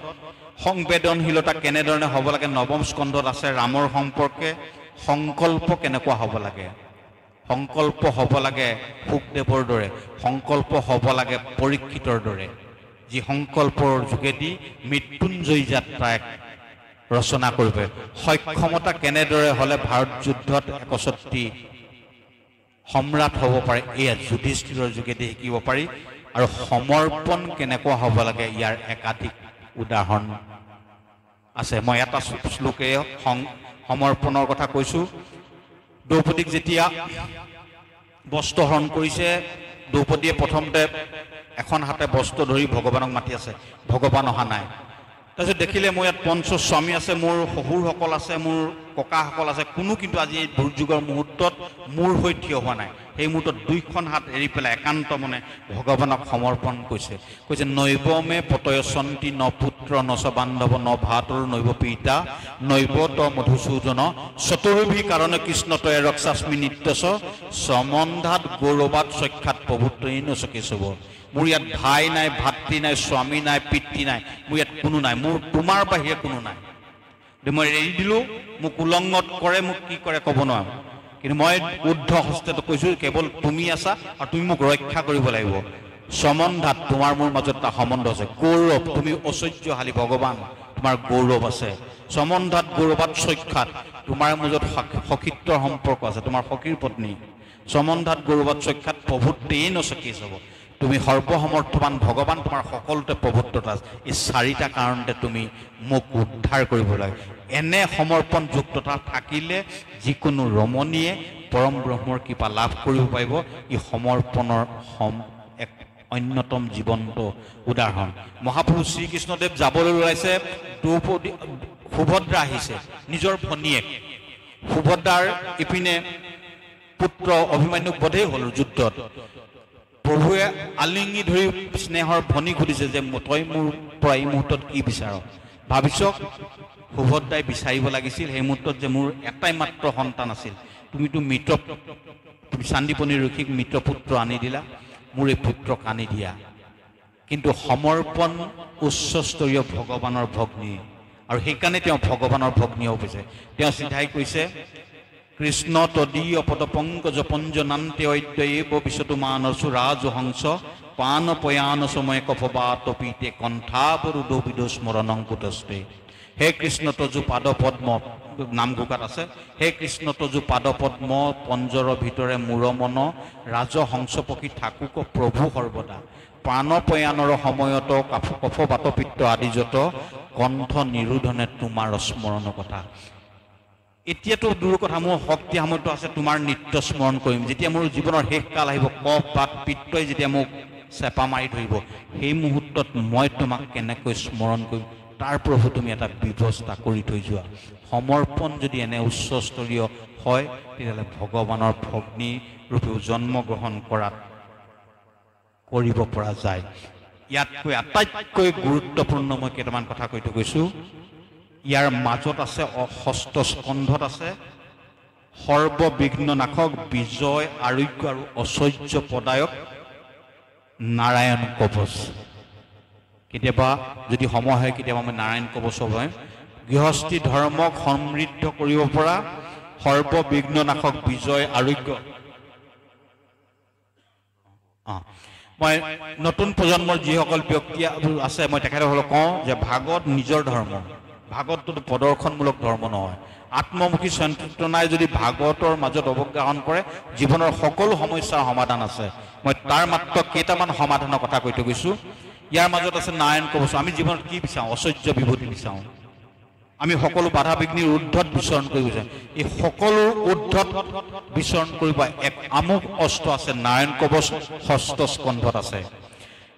সংবেদনশীলতা কেনেধৰণে হ'ব লাগে, 9ম স্কন্ধত আছে ৰামৰ সম্পৰ্কে সংকল্প কেনেকুৱা হ'ব লাগে। সংকল্প হ'ব লাগে শুকদেৱৰ দৰে, সংকল্প হ'ব লাগে পৰীক্ষিতৰ দৰে, যি সংকল্পৰ যোগেদি মৃত্যুঞ্জয়ী যাত্ৰা এক ৰচনা কৰিব। সক্ষমতা কেনেদৰে হ'লে ভাৰত যুদ্ধত 61 সম্ৰাট হ'ব পাৰে এয়া যুধিষ্ঠিৰৰ যোগেদি শিকিব পাৰি। আৰু সমৰ্পণ কেনেকুৱা হ'ব লাগে ইয়াৰ একাধিক উদাহৰণ আছে। মই এটা শ্লোকে সমৰ্পণৰ কথা কৈছোঁ। দ্ৰৌপদীক যেতিয়া বস্ত্ৰহৰণ কৰিছে, দ্ৰৌপদীয়ে প্ৰথমতে এখন হাতে বস্ত্ৰ ধৰি ভগৱানক মাতি আছে, ভগৱান অহা নাই। তাৰপিছত দেখিলে মোৰ ইয়াত পঞ্চস্বামী আছে, মোৰ শহুৰসকল আছে, মোৰ ককাসকল আছে, কোনো কিন্তু আজি এই দুৰ্যোগৰ মুহূৰ্তত মোৰ হৈ থিয় হোৱা নাই। সেই মুহূৰ্তত দুইখন হাত এৰি পেলাই একান্ত মনে ভগৱানক সমৰ্পণ কৈছে। নৈবমে পতয়সন্তি ন পুত্ৰ ন চ বান্ধৱ ন ভাতৰ নৈব পিতা নৈব ত মধুসূদন চতুৰ্ভি কাৰণে কৃষ্ণ তয়ে ৰক্ষাস্মি নিত্যস সমন্ধাত গৌৰৱাত সখ্যাত প্ৰভুত্বই নচকেশৱ। মোৰ ইয়াত ভাই নাই, ভাতৃ নাই, স্বামী নাই, পিতৃ নাই, মোৰ ইয়াত কোনো নাই, মোৰ তোমাৰ বাহিৰে কোনো নাই। মই এৰি দিলোঁ, মোক উলংঘন কৰে, মোক কি কৰে ক'ব নোৱাৰোঁ, কিন্তু মই উদ্ধ হস্তেত কৈছোঁ কেৱল তুমি আছা আৰু তুমি মোক ৰক্ষা কৰিব লাগিব। সমন্ধাত তোমাৰ মোৰ মাজত এটা সম্বন্ধ আছে। গৌৰৱ তুমি ঐশ্বৰ্যশালী ভগৱান, তোমাৰ গৌৰৱ আছে। সমন্ধাত গৌৰৱাত সখ্যাত তোমাৰ মাজত সখীত্বৰ সম্পৰ্ক আছে, তোমাৰ সখীৰ পত্নী। সমন্ধাত গৌৰৱাত সখ্যাত প্ৰভুত্বেই নচকেশ হ'ব। তুমি সৰ্বসমৰ্থবান ভগৱান, তোমাৰ সকলোতে প্ৰভুত্বতা আছে। এই চাৰিটা কাৰণতে তুমি মোক উদ্ধাৰ কৰিব লাগে। এনে সমৰ্পণ যুক্ততা থাকিলে যিকোনো ৰমণীয়ে পৰম ব্ৰহ্মৰ কৃপা লাভ কৰিব পাৰিব। ই সমৰ্পণৰ এক অন্যতম জীৱন্ত উদাহৰণ। মহাপুৰুষ শ্ৰীকৃষ্ণদেৱ যাবলৈ ওলাইছে, দ্ৰৌপদী সুভদ্ৰা আহিছে, নিজৰ ভনীয়েক সুভদ্ৰাৰ ইপিনে পুত্ৰ অভিমন্যুক বধেই হ'ল যুদ্ধত। প্ৰভুৱে আলিঙি ধৰি স্নেহৰ ভনীক সুধিছে যে তই মোৰ পৰা এই মুহূৰ্তত কি বিচাৰ। ভাবিছক সুভদ্ৰাই বিচাৰিব লাগিছিল সেই মুহূৰ্তত যে মোৰ এটাই মাত্ৰ সন্তান আছিল, তুমিতো মৃত চান্দিপনী ঋষিক মৃত পুত্ৰ আনি দিলা, মোৰ এই পুত্ৰক আনি দিয়া। কিন্তু সমৰ্পণ উচ্চস্তৰীয় ভগৱানৰ ভগ্নী, আৰু সেইকাৰণে তেওঁ ভগৱানৰ ভগ্নী হ'ব বিচাৰে। তেওঁ চিধাই কৈছে কৃষ্ণ তদীয় পদপংকজ পঞ্জনান্তে অদ্যয়েব বিশতু মানসু ৰাজহংস পান পয়ান সময় কফবাত পীতে কণ্ঠাবৰুদো বিদো স্মৰণং কুতস্তে। হে কৃষ্ণ তজু পাদ পদ্ম, নামঘোষাত আছে, হে কৃষ্ণ তজু পাদ পদ্ম পঞ্জৰ ভিতৰে মূৰ মন ৰাজহংস পক্ষী থাকুক প্ৰভু সৰ্বদা প্ৰাণ পয়ানৰ সময়ত কফবাত পিত্ত আদি যত কণ্ঠ নিৰোধনে তোমাৰ স্মৰণ কথা। এতিয়াতো দূৰ কথা, মোৰ শক্তি সামৰ্থ্য আছে, তোমাৰ নিত্য স্মৰণ কৰিম। যেতিয়া মোৰ জীৱনৰ শেষ কাল আহিব, কফ বাত পিত্তই যেতিয়া মোক চেপা মাৰি ধৰিব, সেই মুহূৰ্তত মই তোমাক কেনেকৈ স্মৰণ কৰিম, তাৰ প্ৰভু তুমি এটা ব্যৱস্থা কৰি থৈ যোৱা। সমৰ্পণ যদি এনে উচ্চস্তৰীয় হয়, তেতিয়াহ'লে ভগৱানৰ ভগ্নী ৰূপেও জন্মগ্ৰহণ কৰিব পৰা যায়। ইয়াতকৈ আটাইতকৈ গুৰুত্বপূৰ্ণ মই কেইটামান কথা কৈ থৈ গৈছোঁ। ইয়াৰ মাজত আছে ষষ্ঠ স্কন্ধত আছে সৰ্ববিঘ্ন নাশক বিজয় আৰোগ্য আৰু ঐশ্বৰ্য প্ৰদায়ক নাৰায়ণ কৱচ। কেতিয়াবা যদি সময় হয় কেতিয়াবা মই নাৰায়ণ কৱচ হয়, গৃহস্থী ধৰ্মক সমৃদ্ধ কৰিব পৰা সৰ্ববিঘ্ন নাশক বিজয় আৰোগ্য। মই নতুন প্ৰজন্মৰ যিসকল ব্যক্তি আছে মই তেখেতসকলক কওঁ যে ভাগৱত নিজৰ ধৰ্ম, ভাগৱতটো প্ৰদৰ্শনমূলক ধৰ্ম নহয়। আত্মমুখী চেতনাই যদি ভাগৱতৰ মাজত অৱগাহন কৰে, জীৱনৰ সকলো সমস্যাৰ সমাধান আছে। মই তাৰ মাত্ৰ কেইটামান সমাধানৰ কথা কৈ থৈ গৈছোঁ। ইয়াৰ মাজত আছে নাৰায়ণ কৱচ। আমি জীৱনত কি বিচাৰোঁ? ঐশ্বৰ্য বিভূতি বিচাৰোঁ। আমি সকলো বাধা বিঘ্নিৰ ঊৰ্ধত বিচৰণ কৰিব বিচাৰোঁ। এই সকলো ঊৰ্ধত বিচৰণ কৰিব এক আমোঘ অস্ত্ৰ আছে, নাৰায়ণ কৱচ ষষ্ঠ স্কন্ধত আছে।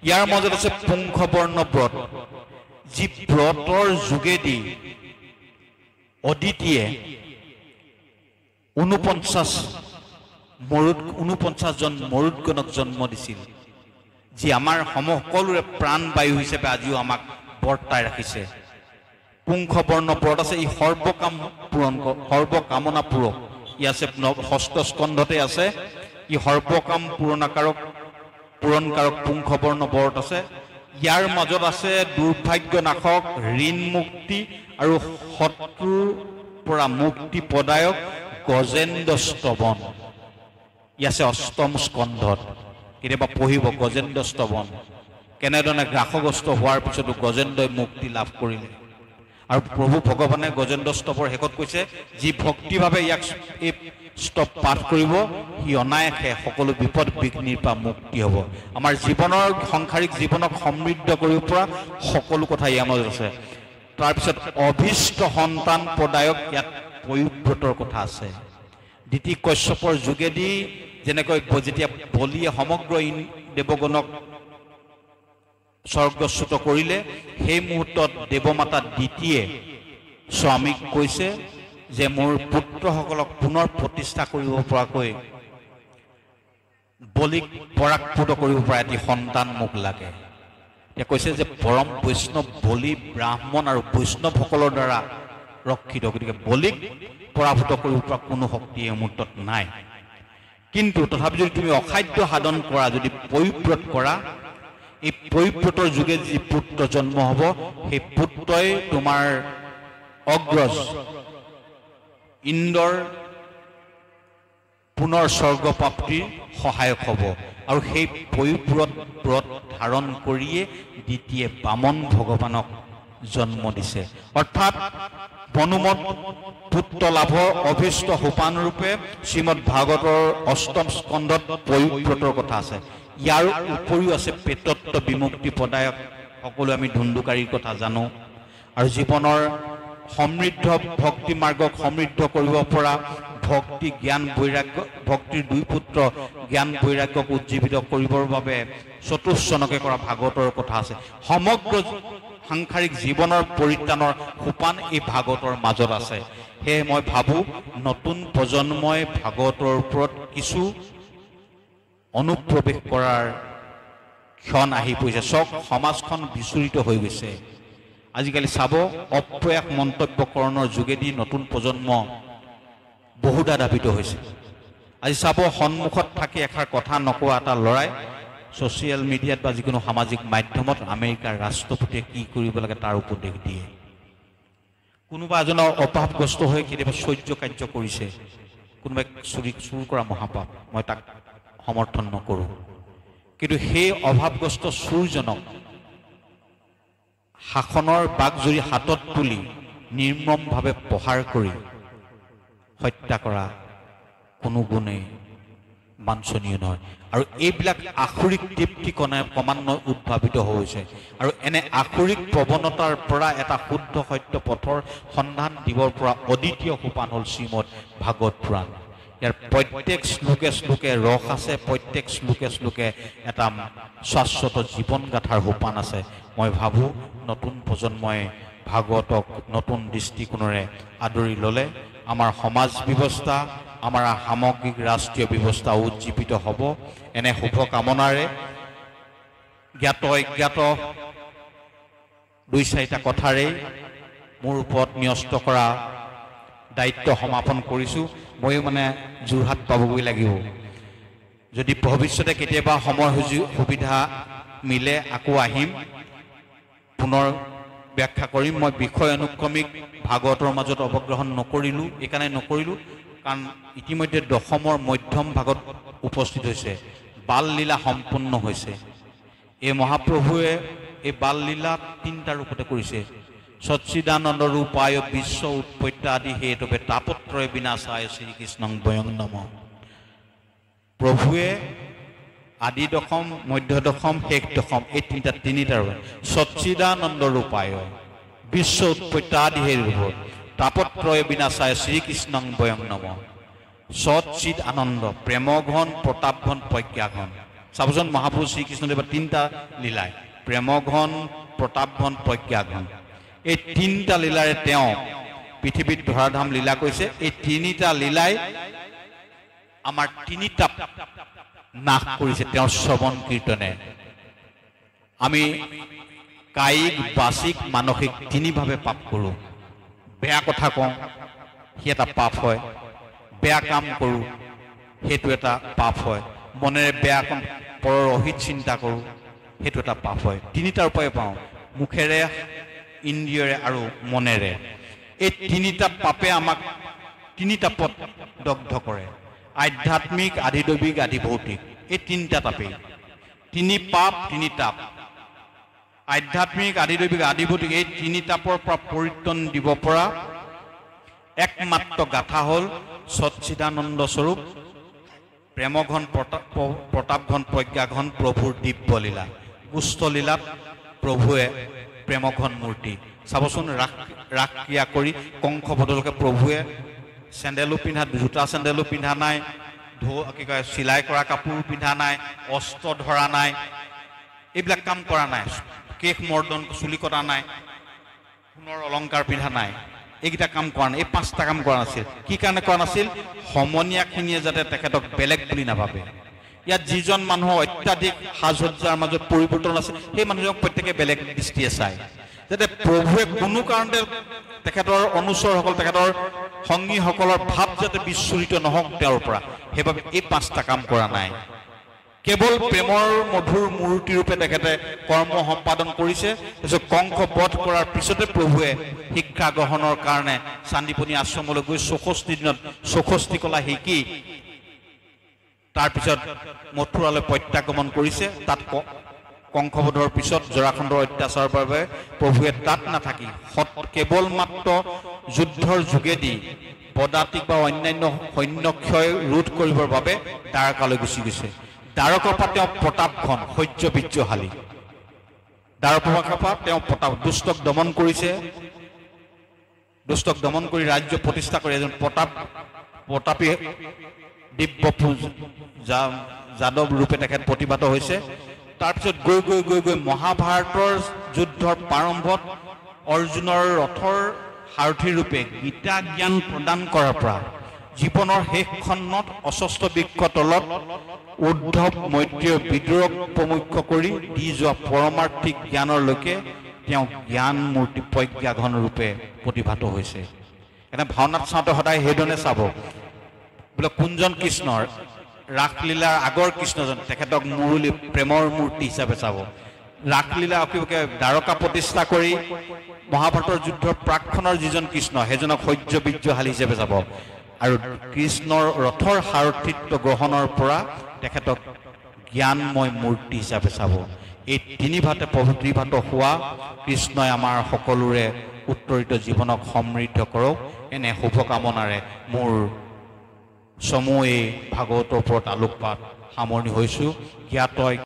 ইয়াৰ মাজত আছে পুংখবৰ্ণ ব্ৰত, যি ব্ৰতৰ যোগেদি অদিতিয়ে 49 জন মৰুদগণক জন্ম দিছিল, যি আমাৰ সকলোৰে প্ৰাণবায়ু হিচাপে আজিও আমাক বৰ্তাই ৰাখিছে। পুংখবৰ্ণ ব্ৰত আছে, ই সৰ্বকামনা পূৰক। ই আছে ষষ্ঠ স্কন্ধতে আছে। ই সৰ্বকাম পূৰণকাৰক পুংখবৰ্ণ ব্ৰত আছে। ইয়াৰ মাজত আছে দুৰ্ভাগ্য নাশক, ঋণ মুক্তি আৰু শত্ৰুৰ পৰা মুক্তি প্ৰদায়ক গজেন্দ্ৰ স্তৱন। ই আছে অষ্টম স্কন্ধত। কেতিয়াবা পঢ়িব গজেন্দ্ৰ স্তৱন, কেনেধৰণে গ্ৰাসগ্ৰস্ত হোৱাৰ পিছতো গজেন্দ্ৰই মুক্তি লাভ কৰিলে। আৰু প্ৰভু ভগৱানে গজেন্দ্ৰ স্তৱৰ শেষত কৈছে যি ভক্তিভাৱে ইয়াক এই স্তৱ পাঠ কৰিব সি অনায়াসে সকলো বিপদ বিঘ্নিৰ পৰা মুক্তি হ'ব। আমাৰ জীৱনৰ সাংসাৰিক জীৱনক সমৃদ্ধ কৰিব পৰা সকলো কথা ইয়াৰ মাজত আছে। তাৰপিছত অভীষ্ট সন্তান প্ৰদায়ক ইয়াত পয়োব্ৰতৰ কথা আছে। দ্বিতী কশ্যপৰ যোগেদি যেনেকৈ যেতিয়া বলিয়ে সমগ্ৰ দেৱগণক স্বৰ্গচ্যুত কৰিলে, সেই মুহূৰ্তত দেৱমাতা দ্বিতীয়ে স্বামীক কৈছে যে মোৰ পুত্ৰসকলক পুনৰ প্ৰতিষ্ঠা কৰিব পৰাকৈ বলিক পৰাক্পুত কৰিব পৰা এটি সন্তান মোক লাগে। এতিয়া কৈছে যে পৰম বৈষ্ণৱ বলি ব্ৰাহ্মণ আৰু বৈষ্ণৱসকলৰ দ্বাৰা ৰক্ষিত, গতিকে বলিক পৰাভূত কৰিব পৰা কোনো শক্তি এই মুহূৰ্তত নাই। কিন্তু তথাপি যদি তুমি অখাদ্য সাধন কৰা, যদি পবিব্ৰত কৰা, এই পবিব্ৰতৰ যোগে যি পুত্ৰ জন্ম হ'ব, সেই পুত্ৰই তোমাৰ অগ্ৰজ ইন্দ্ৰৰ পুনৰ স্বৰ্গপ্ৰাপ্তিৰ সহায়ক হ'ব। আৰু সেই পবিব্ৰত ব্ৰত ধাৰণ কৰিয়ে দ্বিতীয়ে বামন ভগৱানক জন্ম দিছে। অৰ্থাৎ মনোমত পুত্ৰ লাভৰ অভীষ্ট সোপানৰূপে শ্ৰীমদ ভাগৱতৰ অষ্টম স্কন্ধত পবিব্ৰতৰ কথা আছে। ইয়াৰ উপৰিও আছে পেটত্ব বিমুক্তি প্ৰদায়ক, সকলো আমি ধুন্দুকাৰীৰ কথা জানো। আৰু জীৱনৰ সমৃদ্ধ ভক্তি মাৰ্গক সমৃদ্ধ কৰিব পৰা ভক্তি জ্ঞান বৈৰাগ্য, ভক্তিৰ দুই পুত্ৰ জ্ঞান বৈৰাগ্যক উজ্জীৱিত কৰিবৰ বাবে চতুষ্চনকে কৰা ভাগৱতৰ কথা আছে। সমগ্ৰ সাংসাৰিক জীৱনৰ পৰিত্ৰাণৰ সোপান এই ভাগৱতৰ মাজত আছে। সেয়ে মই ভাবোঁ নতুন প্ৰজন্মই ভাগৱতৰ ওপৰত কিছু অনুপ্ৰৱেশ কৰাৰ ক্ষণ আহি পৰিছে। চক সমাজখন বিচৰিত হৈ গৈছে। আজিকালি চাব অপ্ৰয়াস মন্তব্যকৰণৰ যোগেদি নতুন প্ৰজন্ম বহুদা ধাবিত হৈছে। আজি চাব সন্মুখত থাকি এষাৰ কথা নকোৱা এটা ল'ৰাই ছ'চিয়েল মিডিয়াত বা যিকোনো সামাজিক মাধ্যমত আমেৰিকাৰ ৰাষ্ট্ৰপতিয়ে কি কৰিব লাগে তাৰ উপদেশ দিয়ে। কোনোবা এজনৰ অভাৱগ্ৰস্ত হৈ কেতিয়াবা চৌৰ্য কাৰ্য কৰিছে, কোনোবাই চুৰ কৰা মহাপাপ, মই তাক সমৰ্থন নকৰোঁ। কিন্তু সেই অভাৱগ্ৰস্ত চুৰজনক শাসনৰ বাঘজুৰি হাতত তুলি নিৰ্মমভাৱে প্ৰহাৰ কৰি হত্যা কৰা কোনো গুণেই বাঞ্ছনীয় নহয়। আৰু এইবিলাক আসুৰিক তৃপ্তি ক্ৰমান্বয়ে উদ্ভাৱিত হৈছে। আৰু এনে আসুৰিক প্ৰৱণতাৰ পৰা এটা শুদ্ধ সত্য পথৰ সন্ধান দিবৰ পৰা অদ্বিতীয় সোপান হ'ল শ্ৰীমদ ভাগৱত পুৰাণ। ইয়াৰ প্ৰত্যেক শ্লোকে শ্লোকে ৰস আছে, প্ৰত্যেক শ্লোকে শ্লোকে এটা শাশ্বত জীৱন গাথাৰ সোপান আছে। মই ভাবোঁ নতুন প্ৰজন্মই ভাগৱতক নতুন দৃষ্টিকোণেৰে আদৰি ল'লে আমাৰ সমাজ ব্যৱস্থা, আমাৰ সামগ্ৰিক ৰাষ্ট্ৰীয় ব্যৱস্থা উজ্জীৱিত হ'ব। এনে শুভকামনাৰে জ্ঞাত অজ্ঞাত দুই চাৰিটা কথাৰেই মোৰ ওপৰত ন্যস্ত কৰা দায়িত্ব সমাপন কৰিছোঁ। ময়ো যোৰহাট পাবগৈ লাগিব। যদি ভৱিষ্যতে কেতিয়াবা সময় সুবিধা মিলে আকৌ আহিম, পুনৰ ব্যাখ্যা কৰিম। মই বিষয় অনুক্ৰমিক ভাগৱতৰ মাজত অৱগ্ৰহণ নকৰিলোঁ, এইকাৰণে নকৰিলোঁ কাৰণ ইতিমধ্যে দশমৰ মধ্যম ভাগত উপস্থিত হৈছে, বাল লীলা সম্পূৰ্ণ হৈছে। এই মহাপ্ৰভুৱে এই বাল লীলা তিনিটা ৰূপতে কৰিছে। সচ্চিদানন্দ ৰূপায় বিশ্ব উৎপত্তি আদি হেতুবে তাপত্ৰয় বিনাশায় শ্ৰীকৃষ্ণং বয়ং নম। প্ৰভুৱে আদি দশম, মধ্য দশম, শেষ দশম, এই তিনিটাৰ সচ্চিদানন্দ ৰূপায় বিশ্ব উৎপত্তি আদি হেতুবে তাপত্ৰয় বিনাশায় শ্ৰীকৃষ্ণং বয়ং নম। সচ্চিদ আনন্দ, প্ৰেমঘন, প্ৰতাপঘন, প্ৰজ্ঞাঘন। চাবচোন মহাপুৰুষ শ্ৰীকৃষ্ণদেৱৰ তিনিটা লীলাই, প্ৰেমঘন, প্ৰতাপঘন, প্ৰজ্ঞাঘন। এই তিনিটা লীলাৰে তেওঁ পৃথিৱীত ধৰাধাম লীলা কৰিছে। এই তিনিটা লীলাই আমাৰ তিনিটা নাশ কৰিছে তেওঁৰ শ্ৰৱণ কীৰ্তনে। আমি কায়িক, বাচিক, মানসিক তিনিভাৱে পাপ কৰোঁ। বেয়া কথা কওঁ, সি এটা পাপ হয়। বেয়া কাম কৰোঁ, সেইটো এটা পাপ হয়। মনেৰে বেয়া কাম, পৰৰ অহিত চিন্তা কৰোঁ, সেইটো এটা পাপ হয়। তিনিটাৰ উপায় পাওঁ, মুখেৰে, ইন্দ্ৰিয়ৰে আৰু মনেৰে। এই তিনিটা পাপে আমাক তিনিটা পথ দগ্ধ কৰে, আধ্যাত্মিক, আধিদৈৱিক, আধি ভৌতিক। এই তিনিটা তাপেই, তিনি পাপ তিনি তাপ। আধ্যাত্মিক আদিদৈৱিক আদিভৌতিক এই তিনি তাপৰ পৰা পৰিত্ৰাণ দিব পৰা একমাত্ৰ গাথা হ'ল সচ্চিদানন্দ স্বৰূপ প্ৰেমঘন প্ৰতাপঘন প্ৰজ্ঞাঘন প্ৰভুৰ দিব্যলীলা গুষ্ঠলীলাত প্ৰভুৱে প্ৰেমঘন মূৰ্তি চাবচোন ৰাস ক্ৰিয়া কৰি কংস বদলকে প্ৰভুৱে চেণ্ডেলো পিন্ধা জোতা চেণ্ডেলো পিন্ধা নাই কি কয় চিলাই কৰা কাপোৰ পিন্ধা নাই অস্ত্ৰ ধৰা নাই এইবিলাক কাম কৰা নাই কেশ মৰ্দন চুলি কটা নাই সোণৰ অলংকাৰ পিন্ধা নাই এইকেইটা কাম কৰা নাই এই পাঁচটা কাম কৰা নাছিল কি কাৰণে কৰা নাছিল সমনীয়াখিনিয়ে যাতে তেখেতক বেলেগ বুলি নাভাবে ইয়াত যিজন মানুহ অত্যাধিক সাজ সজ্জাৰ মাজত পৰিৱৰ্তন আছে সেই মানুহজনক প্ৰত্যেকে বেলেগ দৃষ্টিয়ে চায় যাতে প্ৰভুৱে কোনো কাৰণতে তেখেতৰ অনুচৰসকল তেখেতৰ সংগীসকলৰ ভাৱ যাতে বিচ্ছুৰিত নহওক তেওঁৰ পৰা সেইবাবে এই পাঁচটা কাম কৰা নাই কেৱল প্ৰেমৰ মধুৰ মূৰ্তিৰূপে তেখেতে কৰ্ম সম্পাদন কৰিছে তাৰপিছত কংস বধ কৰাৰ পিছতে প্ৰভুৱে শিক্ষা গ্ৰহণৰ কাৰণে চান্দিপনী আশ্ৰমলৈ গৈ 64 দিনত 64 কলা শিকি তাৰপিছত মথুৰালৈ প্ৰত্যাগমন কৰিছে তাত কংসবধৰ পিছত জৰাসন্ধৰ অত্যাচাৰৰ বাবে প্ৰভুৱে তাত নাথাকি কেৱল মাত্ৰ যুদ্ধৰ যোগেদি পদাতিক বা অন্যান্য সৈন্যক্ষয় ৰোধ কৰিবৰ বাবে দ্বাৰকালৈ গুচি গৈছে দ্বাৰকাৰ পৰা তেওঁ প্ৰতাপঘন সহ্য বিজ্জশালী দ্বাৰকাৰ পৰা তেওঁ দুষ্টক দমন কৰিছে দুষ্টক দমন কৰি ৰাজ্য প্ৰতিষ্ঠা কৰি এজন প্ৰতাপী দিব্যপুজ যাদৱ ৰূপে তেখেত প্ৰতিভাত হৈছে তাৰপিছত গৈ গৈ গৈ গৈ মহাভাৰতৰ যুদ্ধৰ প্ৰাৰম্ভত অৰ্জুনৰ ৰথৰ সাৰথী ৰূপে গীতা জ্ঞান প্ৰদান কৰাৰ পৰা জীৱনৰ শেষ খণ্ডত অস্বস্থ বৃক্ষ তলত উদ্ধৱ মৈত্ৰীয় বিদ্ৰোহ প্ৰমুখ্য কৰি দি যোৱা পৰমাৰ্থিক জ্ঞানৰলৈকে তেওঁ জ্ঞান মূৰ্তি প্ৰজ্ঞাঘন ৰূপে প্ৰতিভাত হৈছে এনে ভাওনাত চাওঁতে সদায় সেইধৰণে চাব বোলে কোনজন কৃষ্ণৰ ৰাসলীলাৰ আগৰ কৃষ্ণজন তেখেতক মুৰুলী প্ৰেমৰ মূৰ্তি হিচাপে চাব ৰাসলীলা অকিবকে দ্বাৰকা প্ৰতিষ্ঠা কৰি মহাভাৰতৰ যুদ্ধৰ প্ৰাকখনৰ যিজন কৃষ্ণ সেইজনক সহ্য বিজ্জশালী হিচাপে চাব আৰু কৃষ্ণৰ ৰথৰ সাৰথিত্ব গ্ৰহণৰ পৰা তেখেতক জ্ঞানময় মূৰ্তি হিচাপে চাব এই তিনিভাতে ত্ৰিভাত হোৱা কৃষ্ণই আমাৰ সকলোৰে উত্তৰিত জীৱনক সমৃদ্ধ কৰক এনে শুভকামনাৰে মোৰ চমু এই ভাগৱতৰ ওপৰত আলোকপাত সামৰণি হৈছোঁ জ্ঞাতই